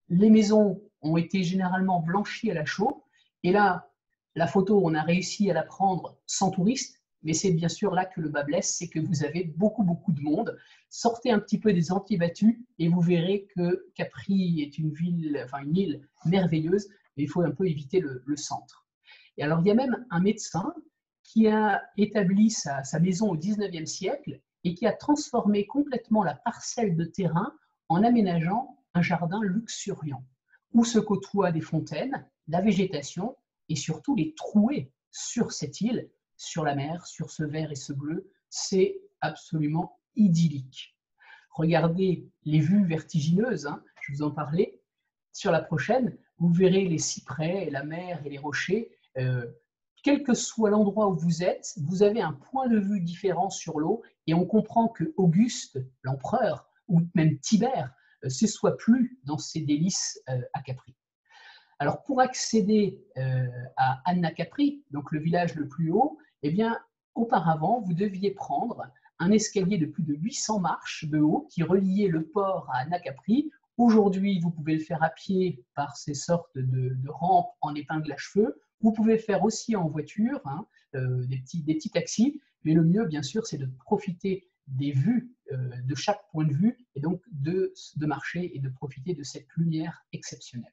Speaker 2: Les maisons ont été généralement blanchies à la chaux, et là, la photo, on a réussi à la prendre sans touristes, mais c'est bien sûr là que le bas blesse, c'est que vous avez beaucoup de monde. Sortez un petit peu des Sentiers Battus et vous verrez que Capri est une île merveilleuse, mais il faut un peu éviter le centre. Et alors, il y a même un médecin qui a établi sa maison au 19e siècle et qui a transformé complètement la parcelle de terrain en aménageant un jardin luxuriant, où se côtoient des fontaines, la végétation et surtout les trouées sur cette île, sur la mer, sur ce vert et ce bleu. C'est absolument idyllique. Regardez les vues vertigineuses, hein, je vous en parlais. Sur la prochaine, vous verrez les cyprès, la mer et les rochers. Quel que soit l'endroit où vous êtes, vous avez un point de vue différent sur l'eau et on comprend que Auguste, l'empereur, ou même Tibère, se soit plu dans ses délices à Capri. Alors, pour accéder à Anacapri, donc le village le plus haut, eh bien, auparavant, vous deviez prendre un escalier de plus de 800 marches de haut qui reliait le port à Anacapri. Aujourd'hui, vous pouvez le faire à pied par ces sortes de rampes en épingle à cheveux. Vous pouvez le faire aussi en voiture, hein, des petits taxis. Mais le mieux, bien sûr, c'est de profiter des vues de chaque point de vue et donc de marcher et de profiter de cette lumière exceptionnelle.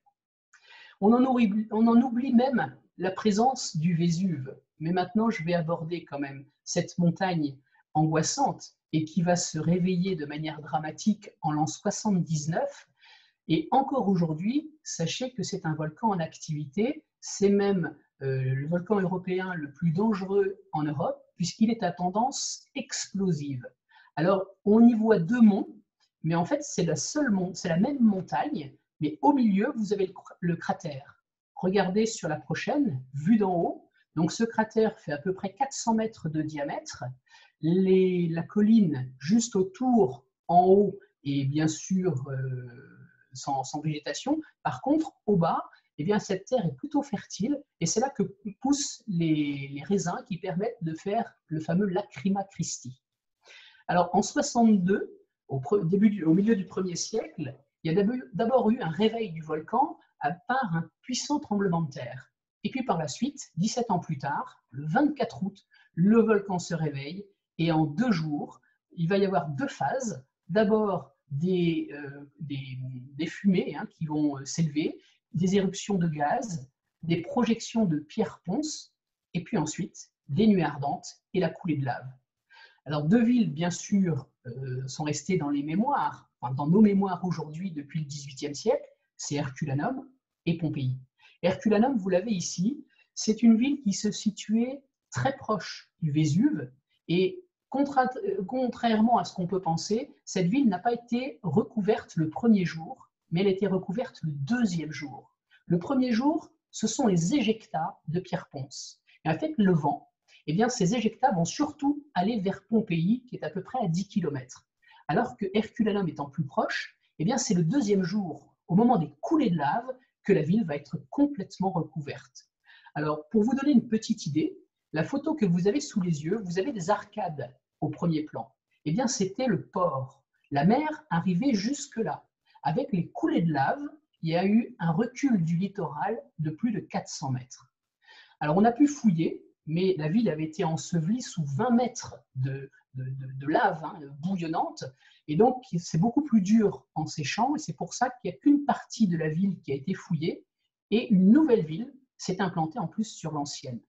Speaker 2: On en oublie même la présence du Vésuve. Mais maintenant, je vais aborder quand même cette montagne angoissante et qui va se réveiller de manière dramatique en l'an 79. Et encore aujourd'hui, sachez que c'est un volcan en activité. C'est même le volcan européen le plus dangereux en Europe puisqu'il est à tendance explosive. Alors, on y voit deux monts, mais en fait, c'est la même montagne, mais au milieu, vous avez le cratère. Regardez sur la prochaine, vue d'en haut. Donc, ce cratère fait à peu près 400 mètres de diamètre. La colline juste autour, en haut, est bien sûr sans végétation. Par contre, au bas, eh bien, cette terre est plutôt fertile et c'est là que poussent les raisins qui permettent de faire le fameux Lacrima Christi. Alors, en 62, au milieu du 1er siècle, il y a d'abord eu un réveil du volcan par un puissant tremblement de terre. Et puis par la suite, 17 ans plus tard, le 24 août, le volcan se réveille et en 2 jours, il va y avoir 2 phases. D'abord, des fumées hein, qui vont s'élever, des éruptions de gaz, des projections de pierres ponces, et puis ensuite, des nuées ardentes et la coulée de lave. Alors, 2 villes, bien sûr, sont restées dans les mémoires, enfin, dans nos mémoires aujourd'hui depuis le XVIIIe siècle, c'est Herculanum et Pompéi. Herculanum, vous l'avez ici, c'est une ville qui se situait très proche du Vésuve et contrairement à ce qu'on peut penser, cette ville n'a pas été recouverte le premier jour, mais elle a été recouverte le deuxième jour. Le premier jour, ce sont les éjectats de pierres ponces. Et avec le vent, eh bien, ces éjectats vont surtout aller vers Pompéi, qui est à peu près à 10 km. Alors que Herculanum étant plus proche, eh bien, c'est le deuxième jour, au moment des coulées de lave, que la ville va être complètement recouverte. Alors, pour vous donner une petite idée, la photo que vous avez sous les yeux, vous avez des arcades au premier plan. Eh bien, c'était le port. La mer arrivait jusque-là. Avec les coulées de lave, il y a eu un recul du littoral de plus de 400 mètres. Alors, on a pu fouiller, mais la ville avait été ensevelie sous 20 mètres de lave hein, bouillonnante, et donc c'est beaucoup plus dur en séchant, et c'est pour ça qu'il n'y a qu'une partie de la ville qui a été fouillée, et une nouvelle ville s'est implantée en plus sur l'ancienne.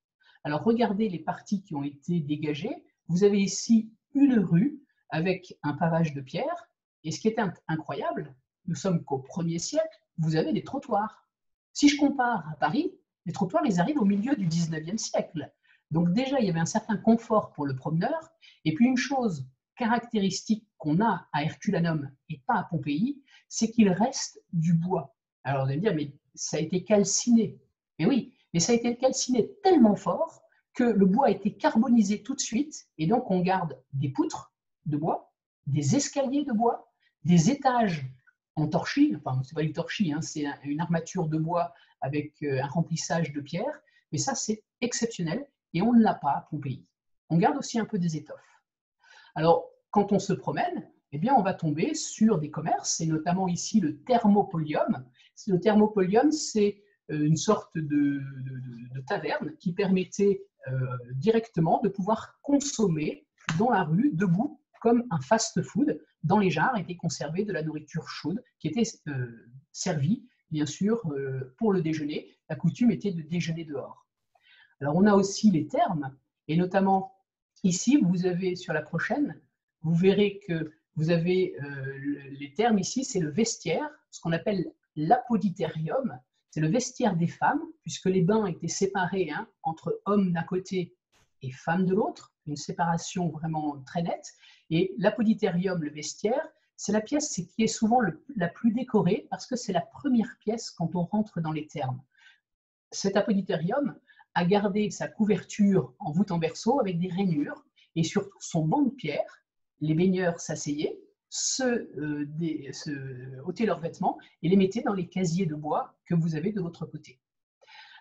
Speaker 2: Alors regardez les parties qui ont été dégagées, vous avez ici une rue avec un pavage de pierre, et ce qui est incroyable, nous sommes qu'au 1er siècle, vous avez des trottoirs. Si je compare à Paris, les trottoirs, ils arrivent au milieu du 19e siècle. Donc déjà, il y avait un certain confort pour le promeneur. Et puis une chose caractéristique qu'on a à Herculanum et pas à Pompéi, c'est qu'il reste du bois. Alors vous allez me dire, mais ça a été calciné. Mais oui, mais ça a été calciné tellement fort que le bois a été carbonisé tout de suite. Et donc on garde des poutres de bois, des escaliers de bois, des étages en torchis. Enfin, c'est pas du torchis, hein, c'est une armature de bois avec un remplissage de pierre. Mais ça, c'est exceptionnel. Et on ne l'a pas à Pompéi. On garde aussi un peu des étoffes. Alors, quand on se promène, eh bien, on va tomber sur des commerces, et notamment ici le Thermopolium. Le Thermopolium, c'est une sorte de taverne qui permettait directement de pouvoir consommer dans la rue, debout, comme un fast-food. Dans les jarres était conservée de la nourriture chaude qui était servie, bien sûr, pour le déjeuner. La coutume était de déjeuner dehors. Alors, on a aussi les thermes, et notamment ici, vous avez sur la prochaine, vous verrez que vous avez les thermes ici, c'est le vestiaire, ce qu'on appelle l'apoditérium. C'est le vestiaire des femmes, puisque les bains étaient séparés entre hommes d'un côté et femmes de l'autre, une séparation vraiment très nette. Et l'apoditérium, le vestiaire, c'est la pièce qui est souvent la plus décorée, parce que c'est la première pièce quand on rentre dans les thermes. Cet apoditérium a gardé sa couverture en voûte en berceau avec des rainures, et surtout son banc de pierre. Les baigneurs s'asseyaient, ôtaient leurs vêtements et les mettaient dans les casiers de bois que vous avez de l'autre côté.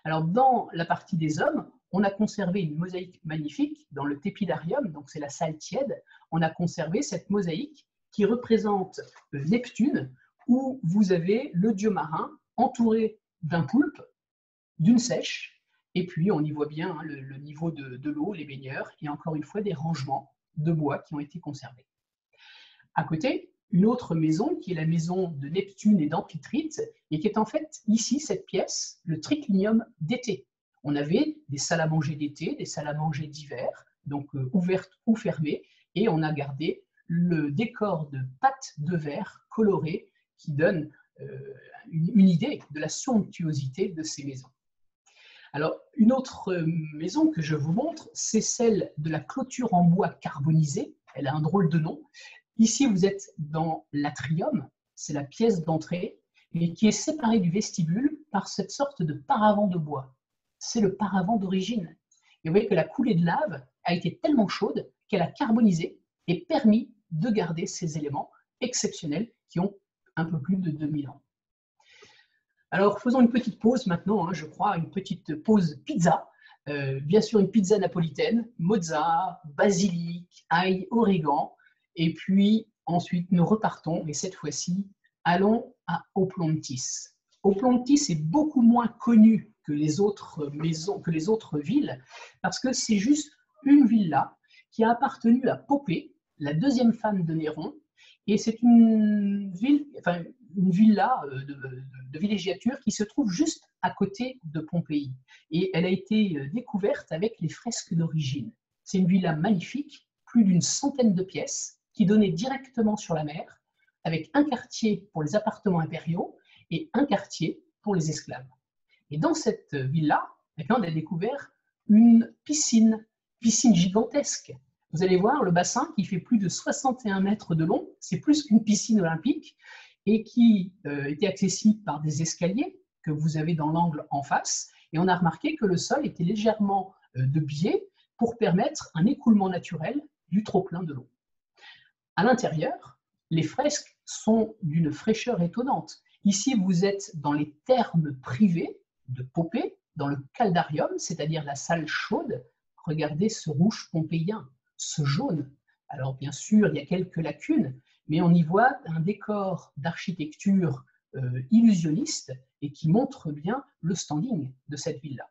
Speaker 2: Alors, dans la partie des hommes, on a conservé une mosaïque magnifique dans le tépidarium, donc c'est la salle tiède. On a conservé cette mosaïque qui représente Neptune, où vous avez le dieu marin entouré d'un poulpe, d'une seiche, et puis on y voit bien le niveau de l'eau, les baigneurs, et encore une fois des rangements de bois qui ont été conservés. À côté, une autre maison qui est la maison de Neptune et d'Amphitrite, et qui est en fait ici cette pièce, le triclinium d'été. On avait des salles à manger d'été, des salles à manger d'hiver, donc ouvertes ou fermées, et on a gardé le décor de pattes de verre colorées qui donne une idée de la somptuosité de ces maisons. Alors, une autre maison que je vous montre, c'est celle de la clôture en bois carbonisé. Elle a un drôle de nom. Ici, vous êtes dans l'atrium, c'est la pièce d'entrée, mais qui est séparée du vestibule par cette sorte de paravent de bois. C'est le paravent d'origine. Et vous voyez que la coulée de lave a été tellement chaude qu'elle a carbonisé et permis de garder ces éléments exceptionnels qui ont un peu plus de 2000 ans. Alors, faisons une petite pause maintenant, je crois, une petite pause pizza. Bien sûr, une pizza napolitaine, mozza, basilic, ail, origan. Et puis, ensuite, nous repartons. Et cette fois-ci, allons à Oplontis. Oplontis est beaucoup moins connu que les autres maisons, que les autres villes, parce que c'est juste une villa qui a appartenu à Popée, la deuxième femme de Néron. Et c'est une villa de villégiature qui se trouve juste à côté de Pompéi. Et elle a été découverte avec les fresques d'origine. C'est une villa magnifique, plus d'une centaine de pièces, qui donnait directement sur la mer, avec un quartier pour les appartements impériaux et un quartier pour les esclaves. Et dans cette villa, on a découvert une piscine gigantesque. Vous allez voir le bassin qui fait plus de 61 mètres de long, c'est plus qu'une piscine olympique, et qui était accessible par des escaliers que vous avez dans l'angle en face. Et on a remarqué que le sol était légèrement de biais pour permettre un écoulement naturel du trop-plein de l'eau. À l'intérieur, les fresques sont d'une fraîcheur étonnante. Ici, vous êtes dans les thermes privés de Popée, dans le caldarium, c'est-à-dire la salle chaude. Regardez ce rouge pompéien, ce jaune. Alors bien sûr, il y a quelques lacunes, mais on y voit un décor d'architecture illusionniste et qui montre bien le standing de cette villa.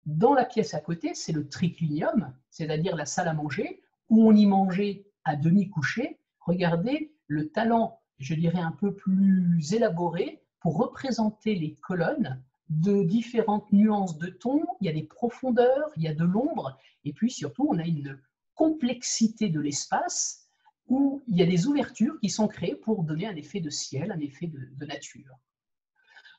Speaker 2: Dans la pièce à côté, c'est le triclinium, c'est-à-dire la salle à manger, où on y mangeait à demi couché. Regardez le talent, je dirais, un peu plus élaboré pour représenter les colonnes de différentes nuances de tons. Il y a des profondeurs, il y a de l'ombre, et puis surtout, on a une complexité de l'espace où il y a des ouvertures qui sont créées pour donner un effet de ciel, un effet de nature.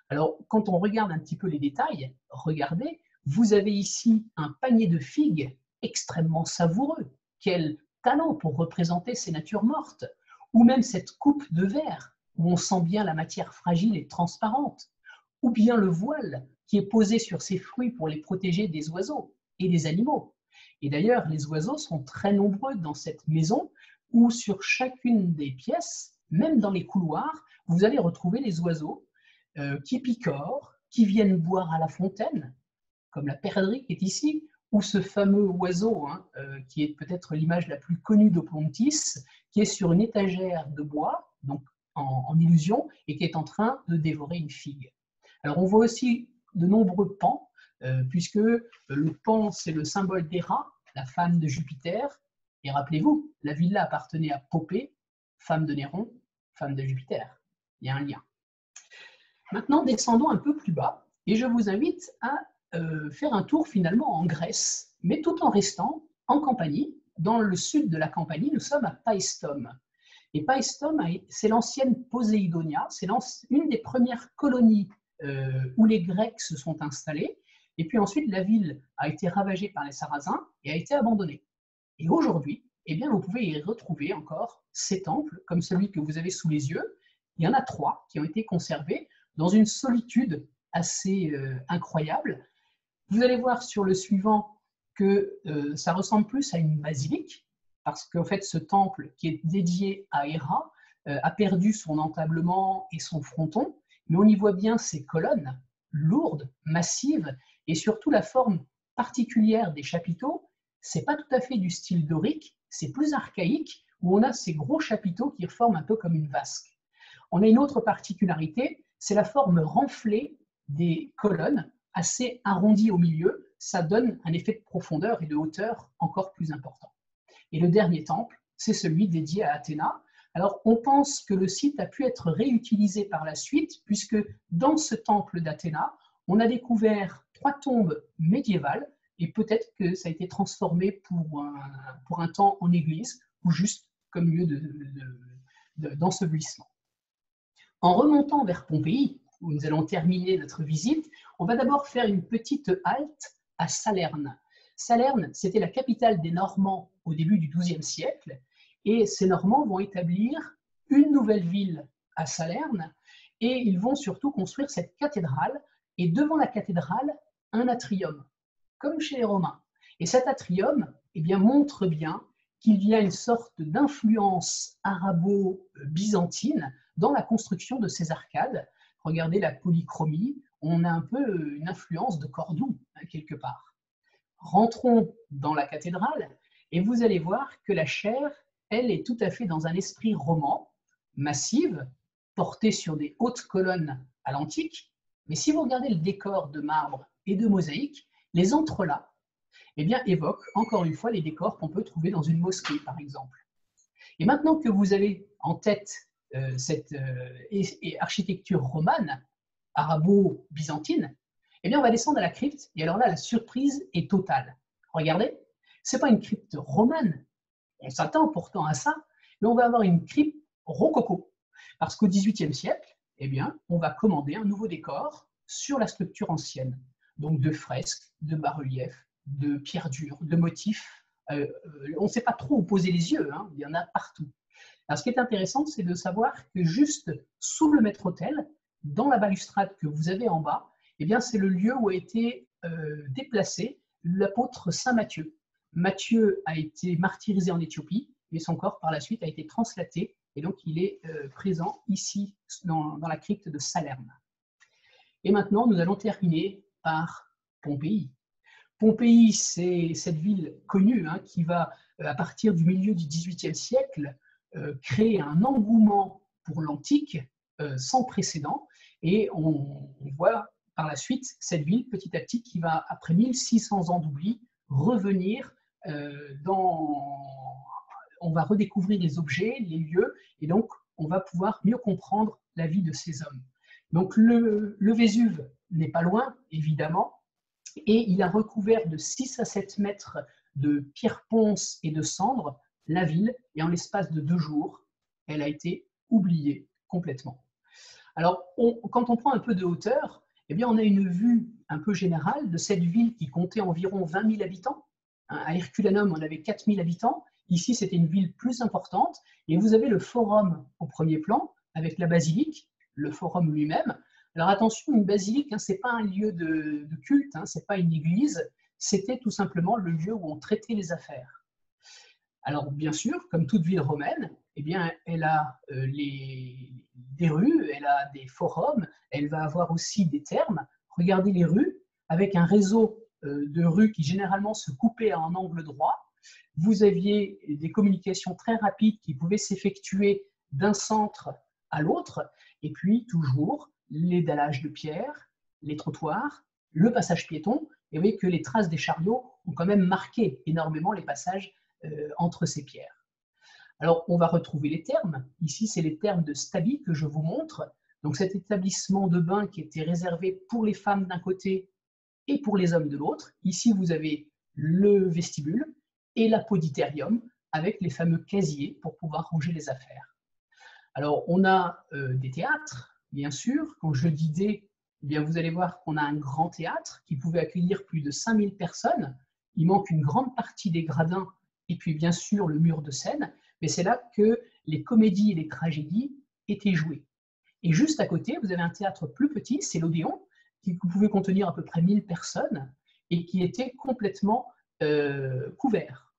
Speaker 2: Alors, quand on regarde un petit peu les détails, regardez, vous avez ici un panier de figues extrêmement savoureux. Quel talent pour représenter ces natures mortes. Ou même cette coupe de verre, où on sent bien la matière fragile et transparente. Ou bien le voile qui est posé sur ces fruits pour les protéger des oiseaux et des animaux. Et d'ailleurs, les oiseaux sont très nombreux dans cette maison, où sur chacune des pièces, même dans les couloirs, vous allez retrouver les oiseaux qui picorent, qui viennent boire à la fontaine, comme la perdrix qui est ici, ou ce fameux oiseau, qui est peut-être l'image la plus connue d'Oplontis, qui est sur une étagère de bois, donc en illusion, et qui est en train de dévorer une figue. Alors on voit aussi de nombreux pans puisque le pan, c'est le symbole d'Héra, la femme de Jupiter. Et rappelez-vous, la villa appartenait à Popée, femme de Néron, femme de Jupiter. Il y a un lien. Maintenant, descendons un peu plus bas, et je vous invite à faire un tour finalement en Grèce, mais tout en restant en Campanie. Dans le sud de la Campanie, nous sommes à Paestum. Et Paestum, c'est l'ancienne Poséidonia, c'est une des premières colonies où les Grecs se sont installés. Et puis ensuite, la ville a été ravagée par les Sarrasins et a été abandonnée. Et aujourd'hui, eh bien, vous pouvez y retrouver encore ces temples, comme celui que vous avez sous les yeux. Il y en a 3 qui ont été conservés dans une solitude assez incroyable. Vous allez voir sur le suivant que ça ressemble plus à une basilique, parce qu'en fait, ce temple qui est dédié à Héra a perdu son entablement et son fronton, mais on y voit bien ces colonnes lourdes, massives, et surtout la forme particulière des chapiteaux. C'est pas tout à fait du style dorique, c'est plus archaïque, où on a ces gros chapiteaux qui forment un peu comme une vasque. On a une autre particularité, c'est la forme renflée des colonnes, assez arrondies au milieu. Ça donne un effet de profondeur et de hauteur encore plus important. Et le dernier temple, c'est celui dédié à Athéna. Alors, on pense que le site a pu être réutilisé par la suite, puisque dans ce temple d'Athéna, on a découvert 3 tombes médiévales, et peut-être que ça a été transformé pour un temps en église, ou juste comme lieu d'ensevelissement. En remontant vers Pompéi, où nous allons terminer notre visite, on va d'abord faire une petite halte à Salerne. Salerne, c'était la capitale des Normands au début du XIIe siècle, et ces Normands vont établir une nouvelle ville à Salerne, et ils vont surtout construire cette cathédrale, et devant la cathédrale, un atrium, comme chez les Romains. Et cet atrium montre bien qu'il y a une sorte d'influence arabo-byzantine dans la construction de ces arcades. Regardez la polychromie, on a un peu une influence de Cordoue, quelque part. Rentrons dans la cathédrale et vous allez voir que la chaire, elle, est tout à fait dans un esprit roman, massive, portée sur des hautes colonnes à l'antique. Mais si vous regardez le décor de marbre et de mosaïque, les entrelacs évoquent encore une fois les décors qu'on peut trouver dans une mosquée, par exemple. Et maintenant que vous avez en tête cette architecture romane, arabo-byzantine, on va descendre à la crypte, et alors là, la surprise est totale. Regardez, ce n'est pas une crypte romane, on s'attend pourtant à ça, mais on va avoir une crypte rococo, parce qu'au XVIIIe siècle, on va commander un nouveau décor sur la structure ancienne, donc de fresques, de bas-reliefs, de pierres dures, de motifs. On ne sait pas trop où poser les yeux, il y en a partout. Alors, ce qui est intéressant, c'est de savoir que juste sous le maître-autel, dans la balustrade que vous avez en bas, c'est le lieu où a été déplacé l'apôtre Saint Matthieu. Matthieu a été martyrisé en Éthiopie, mais son corps par la suite a été translaté, et donc il est présent ici dans la crypte de Salerne. Et maintenant, nous allons terminer par Pompéi. Pompéi, c'est cette ville connue qui va, à partir du milieu du XVIIIe siècle, créer un engouement pour l'antique sans précédent. Et on voit par la suite cette ville, petit à petit, qui va, après 1600 ans d'oubli, revenir on va redécouvrir les objets, les lieux, et donc on va pouvoir mieux comprendre la vie de ces hommes. Donc le Vésuve n'est pas loin, évidemment, et il a recouvert de 6 à 7 mètres de pierre ponce et de cendres la ville, et en l'espace de 2 jours, elle a été oubliée complètement. Alors, quand on prend un peu de hauteur, on a une vue un peu générale de cette ville qui comptait environ 20 000 habitants. À Herculanum, on avait 4 000 habitants. Ici, c'était une ville plus importante. Et vous avez le forum au premier plan, avec la basilique, le forum lui-même. Alors attention, une basilique, ce n'est pas un lieu de culte, ce n'est pas une église, c'était tout simplement le lieu où on traitait les affaires. Alors bien sûr, comme toute ville romaine, elle a des rues, elle a des forums, elle va avoir aussi des thermes. Regardez les rues, avec un réseau de rues qui généralement se coupaient à un angle droit. Vous aviez des communications très rapides qui pouvaient s'effectuer d'un centre à l'autre, et puis toujours les dallages de pierre, les trottoirs, le passage piéton. Et vous voyez que les traces des chariots ont quand même marqué énormément les passages entre ces pierres. Alors, on va retrouver les thermes. Ici, c'est les thermes de Stabi que je vous montre. Donc, cet établissement de bain qui était réservé pour les femmes d'un côté et pour les hommes de l'autre. Ici, vous avez le vestibule et l'apoditérium avec les fameux casiers pour pouvoir ranger les affaires. Alors, on a des théâtres, bien sûr. Quand je dis des, eh bien, vous allez voir qu'on a un grand théâtre qui pouvait accueillir plus de 5000 personnes. Il manque une grande partie des gradins et puis, bien sûr, le mur de scène. Mais c'est là que les comédies et les tragédies étaient jouées. Et juste à côté, vous avez un théâtre plus petit, c'est l'Odéon, qui pouvait contenir à peu près 1000 personnes et qui était complètement couvert.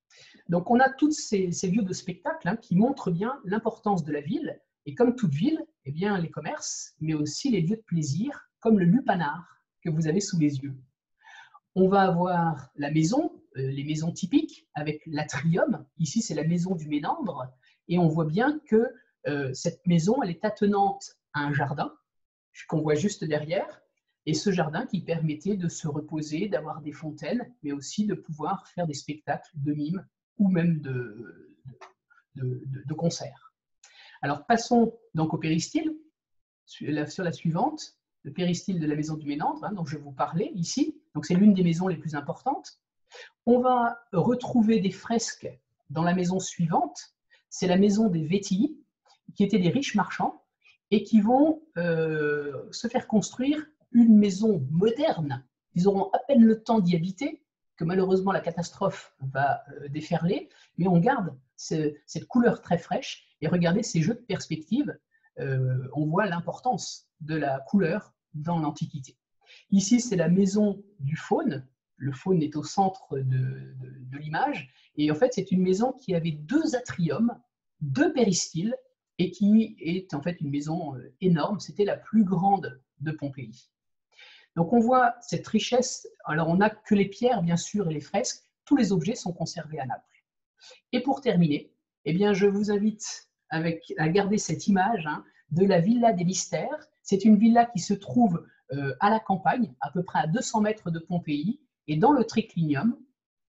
Speaker 2: Donc, on a tous ces lieux de spectacle qui montrent bien l'importance de la ville. Et comme toute ville, eh bien, les commerces, mais aussi les lieux de plaisir, comme le lupanar que vous avez sous les yeux. On va avoir la maison, les maisons typiques, avec l'atrium. Ici, c'est la maison du Ménandre. Et on voit bien que cette maison, elle est attenante à un jardin qu'on voit juste derrière. Et ce jardin qui permettait de se reposer, d'avoir des fontaines, mais aussi de pouvoir faire des spectacles de mime ou même de concerts. Alors, passons donc au péristyle, sur la suivante, le péristyle de la maison du Ménandre, dont je vais vous parler ici. Donc, c'est l'une des maisons les plus importantes. On va retrouver des fresques dans la maison suivante. C'est la maison des Vétilli, qui étaient des riches marchands et qui vont se faire construire une maison moderne. Ils auront à peine le temps d'y habiter, que malheureusement la catastrophe va déferler, mais on garde cette couleur très fraîche. Et regardez ces jeux de perspective, on voit l'importance de la couleur dans l'Antiquité. Ici, c'est la maison du faune. Le faune est au centre de l'image. Et en fait, c'est une maison qui avait 2 atriums, 2 péristyles, et qui est en fait une maison énorme. C'était la plus grande de Pompéi. Donc on voit cette richesse. Alors on n'a que les pierres, bien sûr, et les fresques. Tous les objets sont conservés à Naples. Et pour terminer, eh bien, je vous invite à garder cette image de la Villa des Mystères. C'est une villa qui se trouve à la campagne, à peu près à 200 mètres de Pompéi. Et dans le triclinium,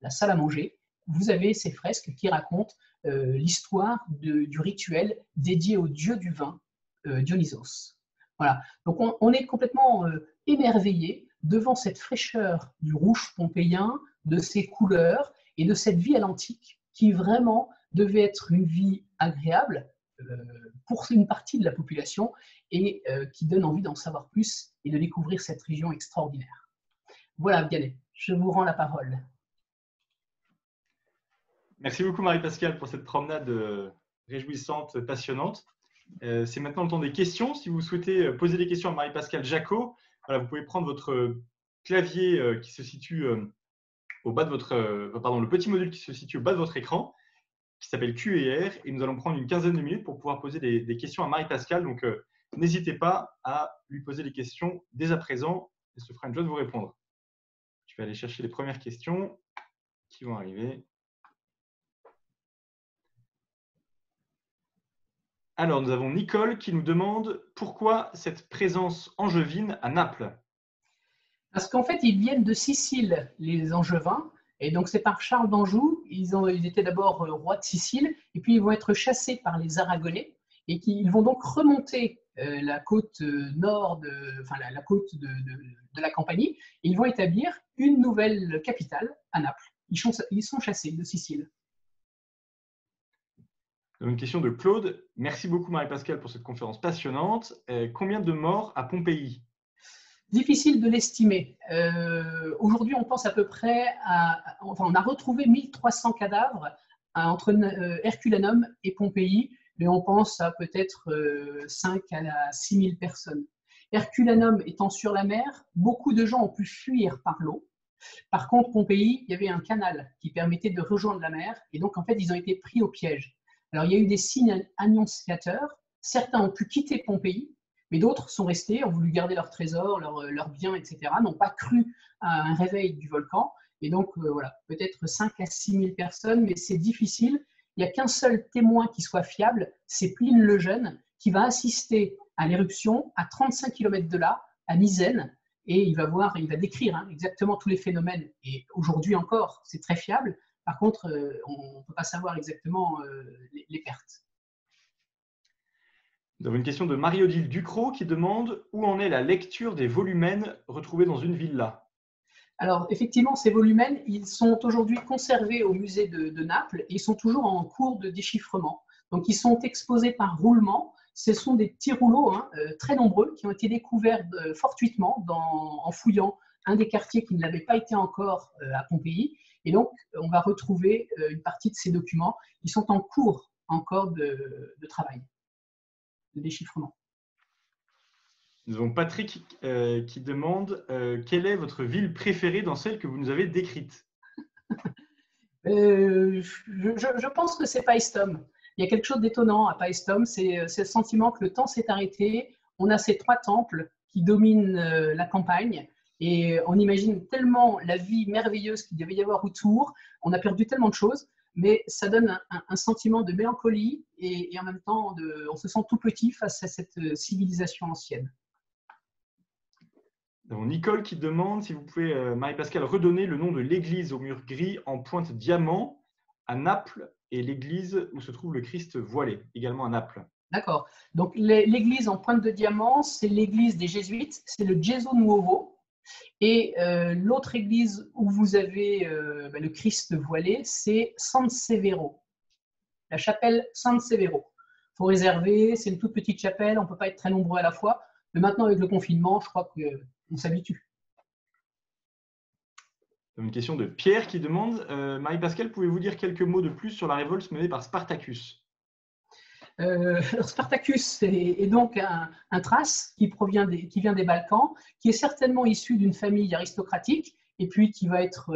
Speaker 2: la salle à manger, vous avez ces fresques qui racontent l'histoire du rituel dédié au dieu du vin, Dionysos. Voilà. Donc on est complètement émerveillé devant cette fraîcheur du rouge pompéien, de ses couleurs et de cette vie à l'antique qui vraiment devait être une vie agréable pour une partie de la population et qui donne envie d'en savoir plus et de découvrir cette région extraordinaire. Voilà, Vianney, je vous rends la parole.
Speaker 1: Merci beaucoup Marie-Pascale pour cette promenade réjouissante, passionnante. C'est maintenant le temps des questions. Si vous souhaitez poser des questions à Marie-Pascale Jacot, voilà, vous pouvez prendre votre clavier qui se situe au bas de votre, pardon, le petit module qui se situe au bas de votre écran, qui s'appelle Q&R, et nous allons prendre une quinzaine de minutes pour pouvoir poser des questions à Marie-Pascale. Donc, n'hésitez pas à lui poser des questions dès à présent, et ce sera une joie de vous répondre. Je vais aller chercher les premières questions qui vont arriver. Alors, nous avons Nicole qui nous demande pourquoi cette présence angevine à Naples.
Speaker 2: Parce qu'en fait, ils viennent de Sicile, les Angevins, et donc c'est par Charles d'Anjou. Ils étaient d'abord rois de Sicile, et puis ils vont être chassés par les Aragonais, et ils vont donc remonter la côte nord, la côte de la Campanie, et ils vont établir une nouvelle capitale à Naples. Ils sont chassés de Sicile.
Speaker 1: Une question de Claude. Merci beaucoup Marie-Pascale pour cette conférence passionnante. Combien de morts à Pompéi?
Speaker 2: Difficile de l'estimer. Aujourd'hui, on pense à peu près on a retrouvé 1300 cadavres entre Herculanum et Pompéi, mais on pense à peut-être 5 à 6 000 personnes. Herculanum étant sur la mer, beaucoup de gens ont pu fuir par l'eau. Par contre, Pompéi, il y avait un canal qui permettait de rejoindre la mer, et donc en fait, ils ont été pris au piège. Alors, il y a eu des signes annonciateurs. Certains ont pu quitter Pompéi, mais d'autres sont restés, ont voulu garder leurs trésors, leurs biens, etc., n'ont pas cru à un réveil du volcan. Et donc, voilà, peut-être 5 à 6 000 personnes, mais c'est difficile. Il n'y a qu'un seul témoin qui soit fiable, c'est Pline le Jeune, qui va assister à l'éruption à 35 km de là, à Misène. et il va décrire exactement tous les phénomènes. Et aujourd'hui encore, c'est très fiable. Par contre, on ne peut pas savoir exactement les pertes.
Speaker 1: Nous avons une question de Marie-Odile Ducrot qui demande où en est la lecture des volumens retrouvés dans une villa.
Speaker 2: Alors, effectivement, ces volumens, ils sont aujourd'hui conservés au musée de Naples et ils sont toujours en cours de déchiffrement. Donc, ils sont exposés par roulement. Ce sont des petits rouleaux très nombreux qui ont été découverts fortuitement en fouillant un des quartiers qui ne l'avait pas été encore à Pompéi. Et donc, on va retrouver une partie de ces documents. Ils sont en cours encore de travail, de déchiffrement.
Speaker 1: Nous avons Patrick qui demande quelle est votre ville préférée dans celle que vous nous avez décrite.
Speaker 2: Je pense que c'est Paestum. Il y a quelque chose d'étonnant à Paestum, c'est le sentiment que le temps s'est arrêté. On a ces 3 temples qui dominent la campagne et on imagine tellement la vie merveilleuse qu'il devait y avoir autour. On a perdu tellement de choses, mais ça donne un sentiment de mélancolie et en même temps, on se sent tout petit face à cette civilisation ancienne.
Speaker 1: Nous avons Nicole qui demande si vous pouvez, Marie-Pascale, redonner le nom de l'église au mur gris en pointe diamant à Naples et l'église où se trouve le Christ voilé, également à Naples.
Speaker 2: D'accord. Donc, l'église en pointe de diamant, c'est l'église des Jésuites, c'est le Gesù Nuovo. Et l'autre église où vous avez le Christ voilé, c'est San Severo, la chapelle San Severo. Il faut réserver, c'est une toute petite chapelle, on ne peut pas être très nombreux à la fois. Mais maintenant, avec le confinement, je crois qu'on s'habitue.
Speaker 1: Une question de Pierre qui demande Marie-Pascale, pouvez-vous dire quelques mots de plus sur la révolte menée par Spartacus?
Speaker 2: Spartacus est donc un Thrace qui vient des Balkans, qui est certainement issu d'une famille aristocratique, et puis qui va être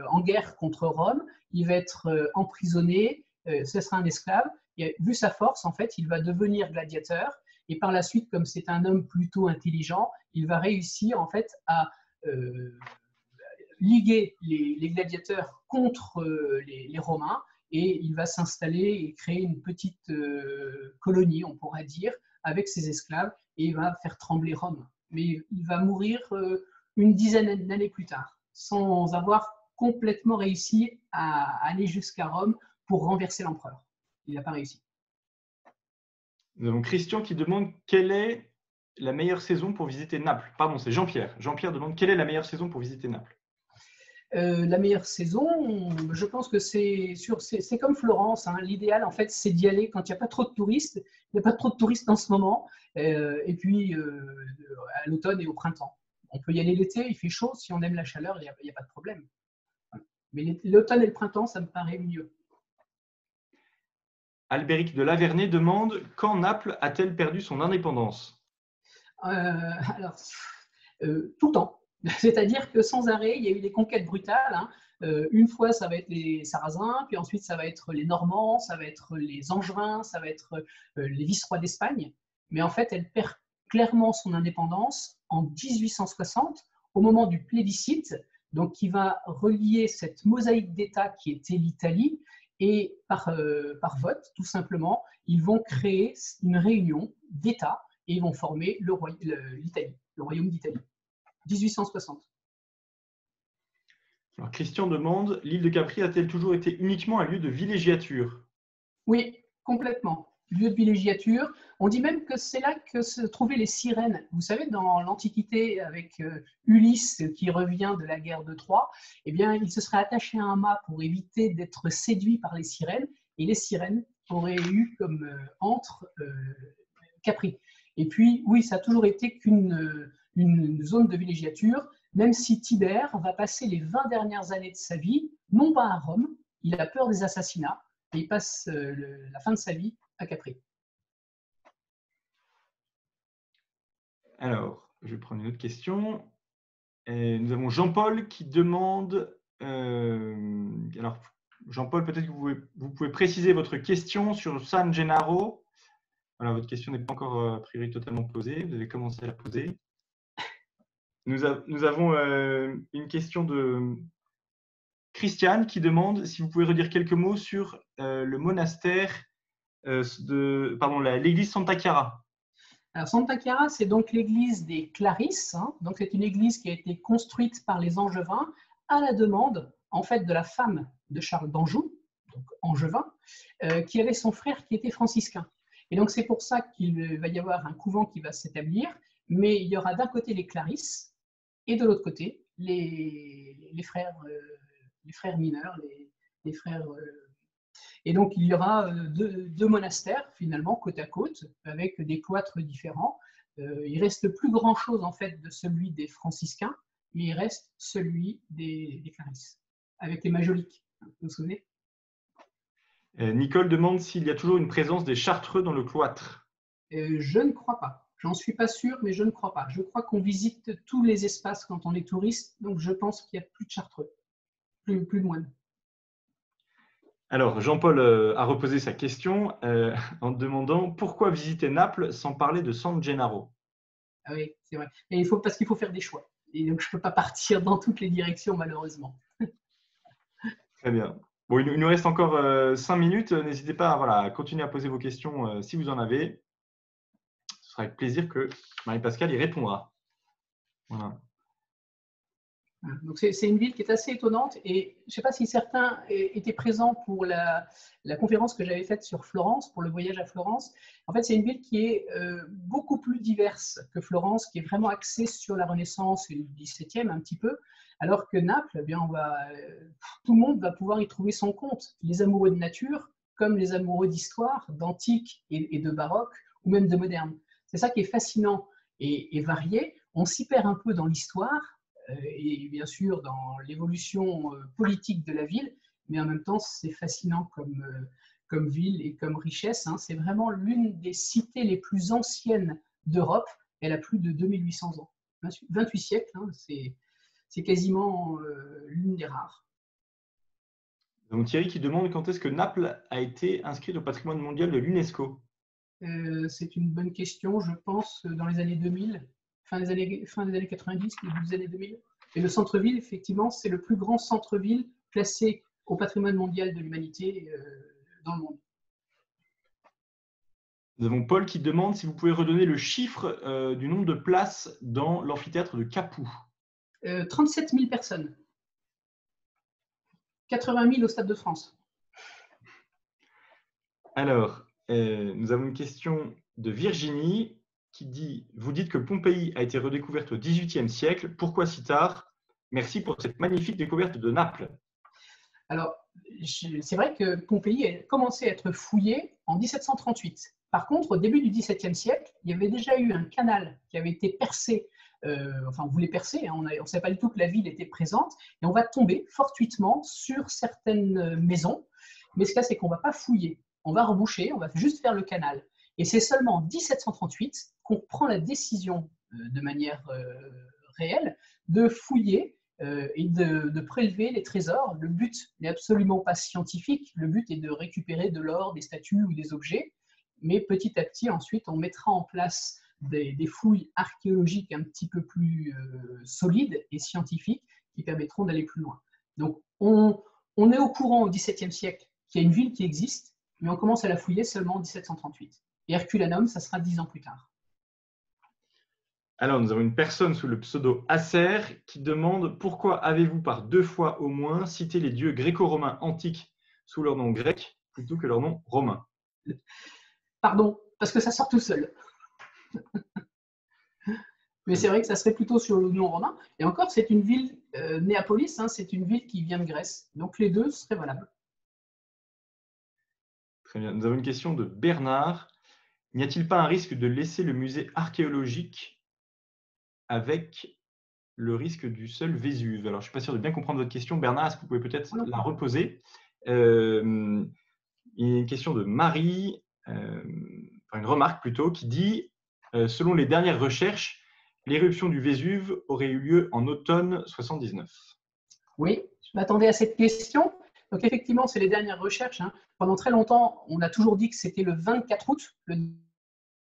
Speaker 2: en guerre contre Rome. Il va être emprisonné, ce sera un esclave. Et vu sa force, en fait, il va devenir gladiateur. Et par la suite, comme c'est un homme plutôt intelligent, il va réussir en fait à liguer les gladiateurs contre les Romains. Et il va s'installer et créer une petite colonie, on pourrait dire, avec ses esclaves, et il va faire trembler Rome. Mais il va mourir une dizaine d'années plus tard, sans avoir complètement réussi à aller jusqu'à Rome pour renverser l'empereur. Il n'a pas réussi.
Speaker 1: Nous avons Christian qui demande quelle est la meilleure saison pour visiter Naples. Pardon, c'est Jean-Pierre. Jean-Pierre demande quelle est la meilleure saison pour visiter Naples.
Speaker 2: La meilleure saison, je pense que c'est comme Florence. L'idéal, en fait, c'est d'y aller quand il n'y a pas trop de touristes. Il n'y a pas trop de touristes en ce moment. Et puis, à l'automne et au printemps. On peut y aller l'été, il fait chaud. Si on aime la chaleur, il n'y a pas de problème. Mais l'automne et le printemps, ça me paraît mieux.
Speaker 1: Albéric de Lavernay demande quand Naples a-t-elle perdu son indépendance?
Speaker 2: Alors, tout le temps. C'est-à-dire que sans arrêt, il y a eu des conquêtes brutales. Une fois, ça va être les Sarrasins, puis ensuite, ça va être les Normands, ça va être les Angevins, ça va être les vice-rois d'Espagne. Mais en fait, elle perd clairement son indépendance en 1860, au moment du plébiscite, donc qui va relier cette mosaïque d'États qui était l'Italie, et par vote, tout simplement, ils vont créer une réunion d'États et ils vont former l'Italie, le royaume d'Italie. 1860.
Speaker 1: Alors, Christian demande l'île de Capri a-t-elle toujours été uniquement un lieu de villégiature?
Speaker 2: Oui, complètement. Lieu de villégiature. On dit même que c'est là que se trouvaient les sirènes. Vous savez, dans l'Antiquité, avec Ulysse qui revient de la guerre de Troie, eh bien, il se serait attaché à un mât pour éviter d'être séduit par les sirènes, et les sirènes auraient eu comme antre Capri. Et puis, oui, ça a toujours été une zone de villégiature, même si Tibère va passer les 20 dernières années de sa vie, non pas à Rome, il a peur des assassinats, et il passe la fin de sa vie à Capri.
Speaker 1: Alors, je vais prendre une autre question. Nous avons Jean-Paul qui demande... alors, Jean-Paul, peut-être que vous pouvez préciser votre question sur San Gennaro. Voilà, votre question n'est pas encore a priori totalement posée. Vous avez commencé à la poser. Nous avons une question de Christiane qui demande si vous pouvez redire quelques mots sur le monastère l'église Santa Chiara.
Speaker 2: Alors, Santa Chiara, c'est donc l'église des Clarisses. Hein. Donc, c'est une église qui a été construite par les Angevins à la demande, en fait, de la femme de Charles d'Anjou, donc Angevin, qui avait son frère qui était franciscain. Et donc, c'est pour ça qu'il va y avoir un couvent qui va s'établir, mais il y aura d'un côté les Clarisses et de l'autre côté les frères mineurs, les frères. Et donc, il y aura deux monastères, finalement, côte à côte, avec des cloîtres différents. Il reste plus grand-chose, en fait, de celui des franciscains, mais il reste celui des Clarisses, avec les majoliques, vous vous souvenez?
Speaker 1: Nicole demande s'il y a toujours une présence des Chartreux dans le cloître.
Speaker 2: Je ne crois pas. J'en suis pas sûr, mais je ne crois pas. Je crois qu'on visite tous les espaces quand on est touriste, donc je pense qu'il n'y a plus de Chartreux, plus de moines.
Speaker 1: Alors, Jean-Paul a reposé sa question en demandant pourquoi visiter Naples sans parler de San Gennaro.
Speaker 2: Ah oui, c'est vrai. Et parce qu'il faut faire des choix. Et donc, je ne peux pas partir dans toutes les directions, malheureusement.
Speaker 1: Très bien. Bon, il nous reste encore 5 minutes. N'hésitez pas à continuer à poser vos questions si vous en avez. Ce sera avec plaisir que Marie-Pascale y répondra. Voilà.
Speaker 2: Donc, c'est une ville qui est assez étonnante. Et je ne sais pas si certains étaient présents pour la conférence que j'avais faite sur Florence, pour le voyage à Florence. En fait, c'est une ville qui est beaucoup plus diverse que Florence, qui est vraiment axée sur la Renaissance et le XVIIe un petit peu. Alors que Naples, eh bien, tout le monde va pouvoir y trouver son compte. Les amoureux de nature, comme les amoureux d'histoire, d'antique et de baroque, ou même de moderne. C'est ça qui est fascinant et varié. On s'y perd un peu dans l'histoire, et bien sûr dans l'évolution politique de la ville, mais en même temps c'est fascinant comme ville et comme richesse. Hein. C'est vraiment l'une des cités les plus anciennes d'Europe. Elle a plus de 2800 ans, 28 siècles, hein. C'est quasiment l'une des rares.
Speaker 1: Donc Thierry qui demande quand est-ce que Naples a été inscrite au patrimoine mondial de l'UNESCO.
Speaker 2: C'est une bonne question, je pense dans les années 2000. Fin des années 90, début des années 2000. Et le centre-ville, effectivement, c'est le plus grand centre-ville classé au patrimoine mondial de l'humanité dans le monde.
Speaker 1: Nous avons Paul qui demande si vous pouvez redonner le chiffre du nombre de places dans l'amphithéâtre de Capoue.
Speaker 2: 37 000 personnes. 80 000 au Stade de France.
Speaker 1: Alors, nous avons une question de Virginie qui dit « Vous dites que Pompéi a été redécouverte au XVIIIe siècle. Pourquoi si tard? Merci pour cette magnifique découverte de Naples. »
Speaker 2: Alors, c'est vrai que Pompéi a commencé à être fouillé en 1738. Par contre, au début du XVIIe siècle, il y avait déjà eu un canal qui avait été percé. On voulait percer, hein, on ne savait pas du tout que la ville était présente. Et on va tomber fortuitement sur certaines maisons. Mais ce cas, c'est qu'on ne va pas fouiller. On va reboucher, on va juste faire le canal. Et c'est seulement en 1738 qu'on prend la décision de manière réelle de fouiller et de prélever les trésors. Le but n'est absolument pas scientifique, le but est de récupérer de l'or, des statues ou des objets, mais petit à petit, ensuite, on mettra en place des fouilles archéologiques un petit peu plus solides et scientifiques qui permettront d'aller plus loin. Donc, on est au courant au XVIIe siècle qu'il y a une ville qui existe, mais on commence à la fouiller seulement en 1738. Et Herculanum, ça sera 10 ans plus tard.
Speaker 1: Alors, nous avons une personne sous le pseudo Acer qui demande « Pourquoi avez-vous par 2 fois au moins cité les dieux gréco-romains antiques sous leur nom grec plutôt que leur nom romain ?»
Speaker 2: Pardon, parce que ça sort tout seul. Mais c'est vrai que ça serait plutôt sur le nom romain. Et encore, c'est une ville, Néapolis, hein, c'est une ville qui vient de Grèce. Donc les deux seraient valables.
Speaker 1: Très bien. Nous avons une question de Bernard. N'y a-t-il pas un risque de laisser le musée archéologique avec le risque du seul Vésuve? Alors, je ne suis pas sûr de bien comprendre votre question. Bernard, est-ce que vous pouvez peut-être la reposer? Une question de Marie, une remarque plutôt, qui dit selon les dernières recherches, l'éruption du Vésuve aurait eu lieu en automne 79.
Speaker 2: Oui, je m'attendais à cette question. Donc effectivement, c'est les dernières recherches. Hein. Pendant très longtemps, on a toujours dit que c'était le 24 août, le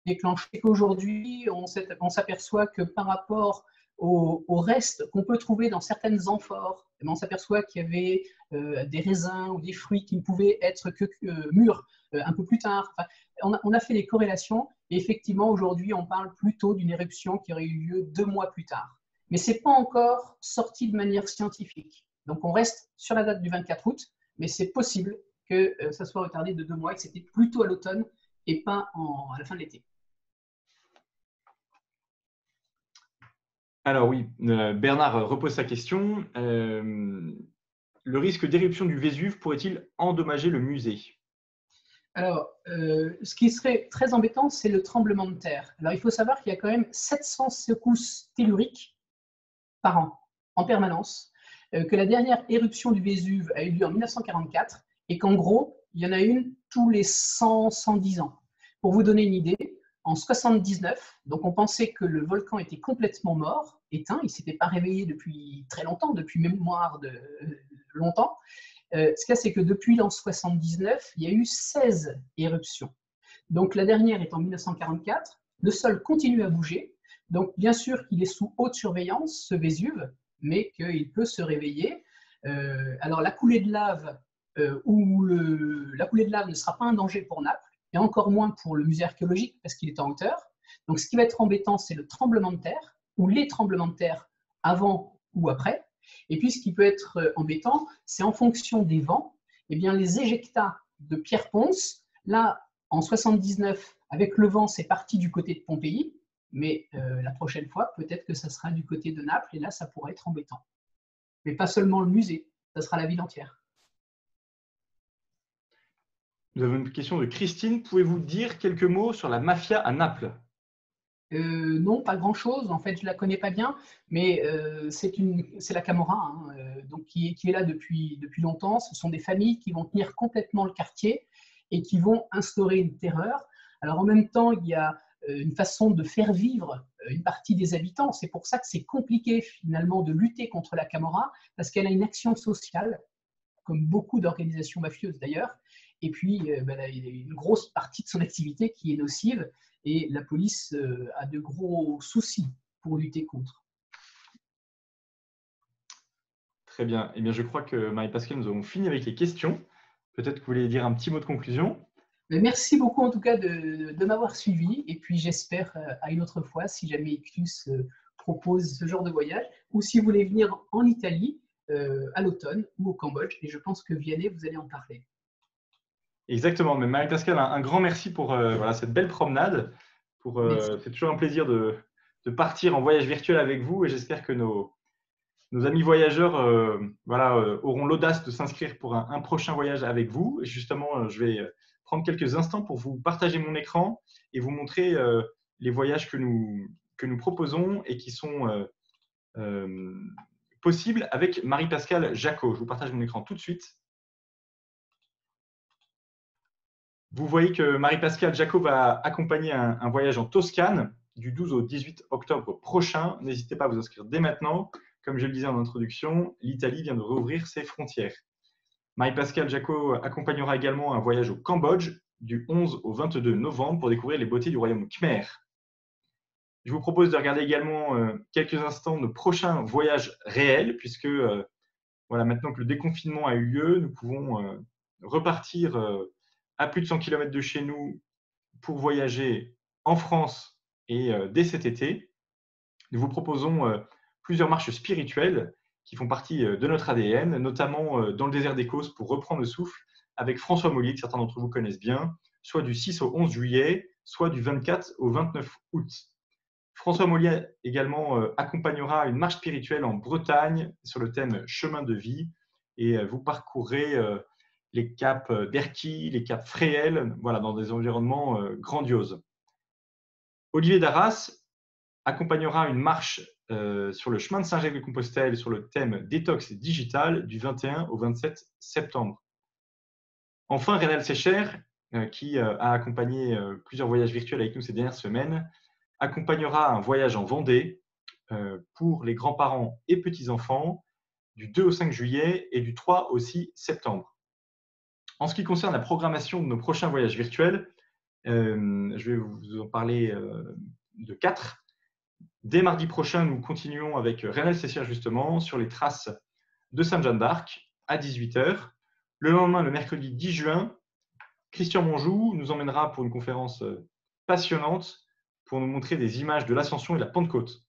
Speaker 2: déclenché. Qu'aujourd'hui, on s'aperçoit que par rapport au reste qu'on peut trouver dans certaines amphores, on s'aperçoit qu'il y avait des raisins ou des fruits qui ne pouvaient être que mûrs un peu plus tard. Enfin, on a fait des corrélations Et effectivement, aujourd'hui, on parle plutôt d'une éruption qui aurait eu lieu 2 mois plus tard. Mais ce n'est pas encore sorti de manière scientifique. Donc on reste sur la date du 24 août, mais c'est possible que ça soit retardé de 2 mois et que c'était plutôt à l'automne et pas à la fin de l'été.
Speaker 1: Alors oui, Bernard repose sa question. Le risque d'éruption du Vésuve pourrait-il endommager le musée?
Speaker 2: Alors, ce qui serait très embêtant, c'est le tremblement de terre. Alors, il faut savoir qu'il y a quand même 700 secousses telluriques par an, en permanence, que la dernière éruption du Vésuve a eu lieu en 1944 et qu'en gros, il y en a une tous les 100-110 ans. Pour vous donner une idée, en 1979, donc on pensait que le volcan était complètement mort, éteint, il ne s'était pas réveillé depuis très longtemps, depuis mémoire de longtemps. Ce qu'il y a, c'est que depuis l'an 79, il y a eu 16 éruptions. Donc la dernière est en 1944, le sol continue à bouger, donc bien sûr qu'il est sous haute surveillance, ce Vésuve, mais qu'il peut se réveiller. Alors la coulée de lave la coulée de lave ne sera pas un danger pour Naples, et encore moins pour le musée archéologique parce qu'il est en hauteur. Donc ce qui va être embêtant, c'est le tremblement de terre, ou les tremblements de terre avant ou après. Et puis ce qui peut être embêtant, c'est en fonction des vents, eh bien, les éjectats de Pierre Ponce, là, en 79, avec le vent, c'est parti du côté de Pompéi, mais la prochaine fois, peut-être que ça sera du côté de Naples, et là, ça pourrait être embêtant. Mais pas seulement le musée, ça sera la ville entière.
Speaker 1: Nous avons une question de Christine. Pouvez-vous dire quelques mots sur la mafia à Naples?
Speaker 2: Non, pas grand-chose. En fait, je la connais pas bien, mais c'est la Camorra, hein, donc qui est là depuis longtemps. Ce sont des familles qui vont tenir complètement le quartier et qui vont instaurer une terreur. Alors en même temps, il y a une façon de faire vivre une partie des habitants. C'est pour ça que c'est compliqué finalement de lutter contre la Camorra, parce qu'elle a une action sociale, comme beaucoup d'organisations mafieuses d'ailleurs. Et puis, il y a une grosse partie de son activité qui est nocive, et la police a de gros soucis pour lutter contre.
Speaker 1: Très bien. Eh bien, je crois que Marie-Pascale, nous avons fini avec les questions. Peut-être que vous voulez dire un petit mot de conclusion.
Speaker 2: Mais merci beaucoup en tout cas de m'avoir suivi, et puis j'espère à une autre fois, si jamais Ictus propose ce genre de voyage, ou si vous voulez venir en Italie à l'automne ou au Cambodge, et je pense que Vianney, vous allez en parler.
Speaker 1: Exactement. Mais Marie-Pascale, un grand merci pour voilà, cette belle promenade. C'est toujours un plaisir de partir en voyage virtuel avec vous, et j'espère que nos amis voyageurs auront l'audace de s'inscrire pour un prochain voyage avec vous. Et justement, je vais prendre quelques instants pour vous partager mon écran et vous montrer les voyages que nous proposons et qui sont possibles avec Marie-Pascale Jacot. Je vous partage mon écran tout de suite. Vous voyez que Marie-Pascale Jacot va accompagner un voyage en Toscane du 12 au 18 octobre prochain. N'hésitez pas à vous inscrire dès maintenant. Comme je le disais en introduction, l'Italie vient de rouvrir ses frontières. Marie-Pascale Jacot accompagnera également un voyage au Cambodge du 11 au 22 novembre pour découvrir les beautés du royaume Khmer. Je vous propose de regarder également quelques instants nos prochains voyages réels, puisque maintenant que le déconfinement a eu lieu, nous pouvons repartir à plus de 100 km de chez nous pour voyager en France et dès cet été. Nous vous proposons plusieurs marches spirituelles qui font partie de notre ADN, notamment dans le désert d'Écosse pour reprendre le souffle avec François Mollier, que certains d'entre vous connaissent bien, soit du 6 au 11 juillet, soit du 24 au 29 août. François Mollier également accompagnera une marche spirituelle en Bretagne sur le thème chemin de vie, et vous parcourrez les caps d'Erquy, les caps Fréhel, voilà, dans des environnements grandioses. Olivier Darras accompagnera une marche sur le chemin de Saint-Jacques-de-Compostelle sur le thème détox digital du 21 au 27 septembre. Enfin, Rénal Sécher, qui a accompagné plusieurs voyages virtuels avec nous ces dernières semaines, accompagnera un voyage en Vendée pour les grands-parents et petits-enfants du 2 au 5 juillet et du 3 au 6 septembre. En ce qui concerne la programmation de nos prochains voyages virtuels, je vais vous en parler de 4. Dès mardi prochain, nous continuons avec Rénal Sessière justement sur les traces de Sainte-Jeanne d'Arc à 18 h. Le lendemain, le mercredi 10 juin, Christian Monjou nous emmènera pour une conférence passionnante pour nous montrer des images de l'Ascension et de la Pentecôte.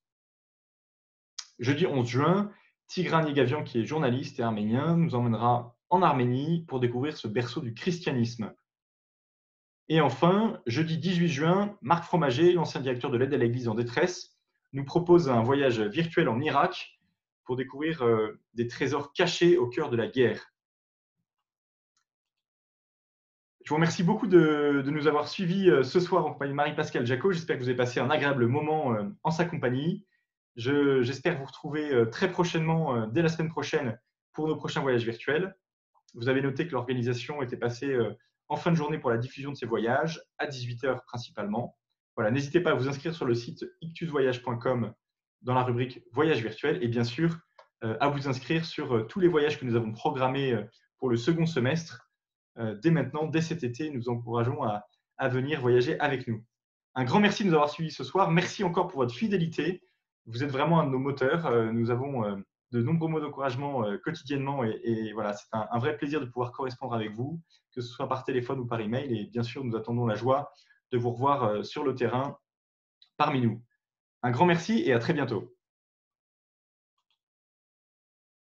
Speaker 1: Jeudi 11 juin, Tigran Yegavian, qui est journaliste et arménien, nous emmènera en Arménie pour découvrir ce berceau du christianisme. Et enfin, jeudi 18 juin, Marc Fromager, l'ancien directeur de l'aide à l'Église en détresse, nous propose un voyage virtuel en Irak pour découvrir des trésors cachés au cœur de la guerre. Je vous remercie beaucoup de nous avoir suivis ce soir en compagnie de Marie-Pascale Jacot. J'espère que vous avez passé un agréable moment en sa compagnie. J'espère vous retrouver très prochainement, dès la semaine prochaine, pour nos prochains voyages virtuels. Vous avez noté que l'organisation était passée en fin de journée pour la diffusion de ces voyages, à 18h principalement. Voilà, n'hésitez pas à vous inscrire sur le site ictusvoyage.com dans la rubrique Voyages virtuels et bien sûr à vous inscrire sur tous les voyages que nous avons programmés pour le second semestre. Dès maintenant, dès cet été, nous encourageons à venir voyager avec nous. Un grand merci de nous avoir suivis ce soir. Merci encore pour votre fidélité. Vous êtes vraiment un de nos moteurs. Nous avons de nombreux mots d'encouragement quotidiennement et voilà, c'est un vrai plaisir de pouvoir correspondre avec vous, que ce soit par téléphone ou par email. Et bien sûr, nous attendons la joie de vous revoir sur le terrain parmi nous. Un grand merci et à très bientôt.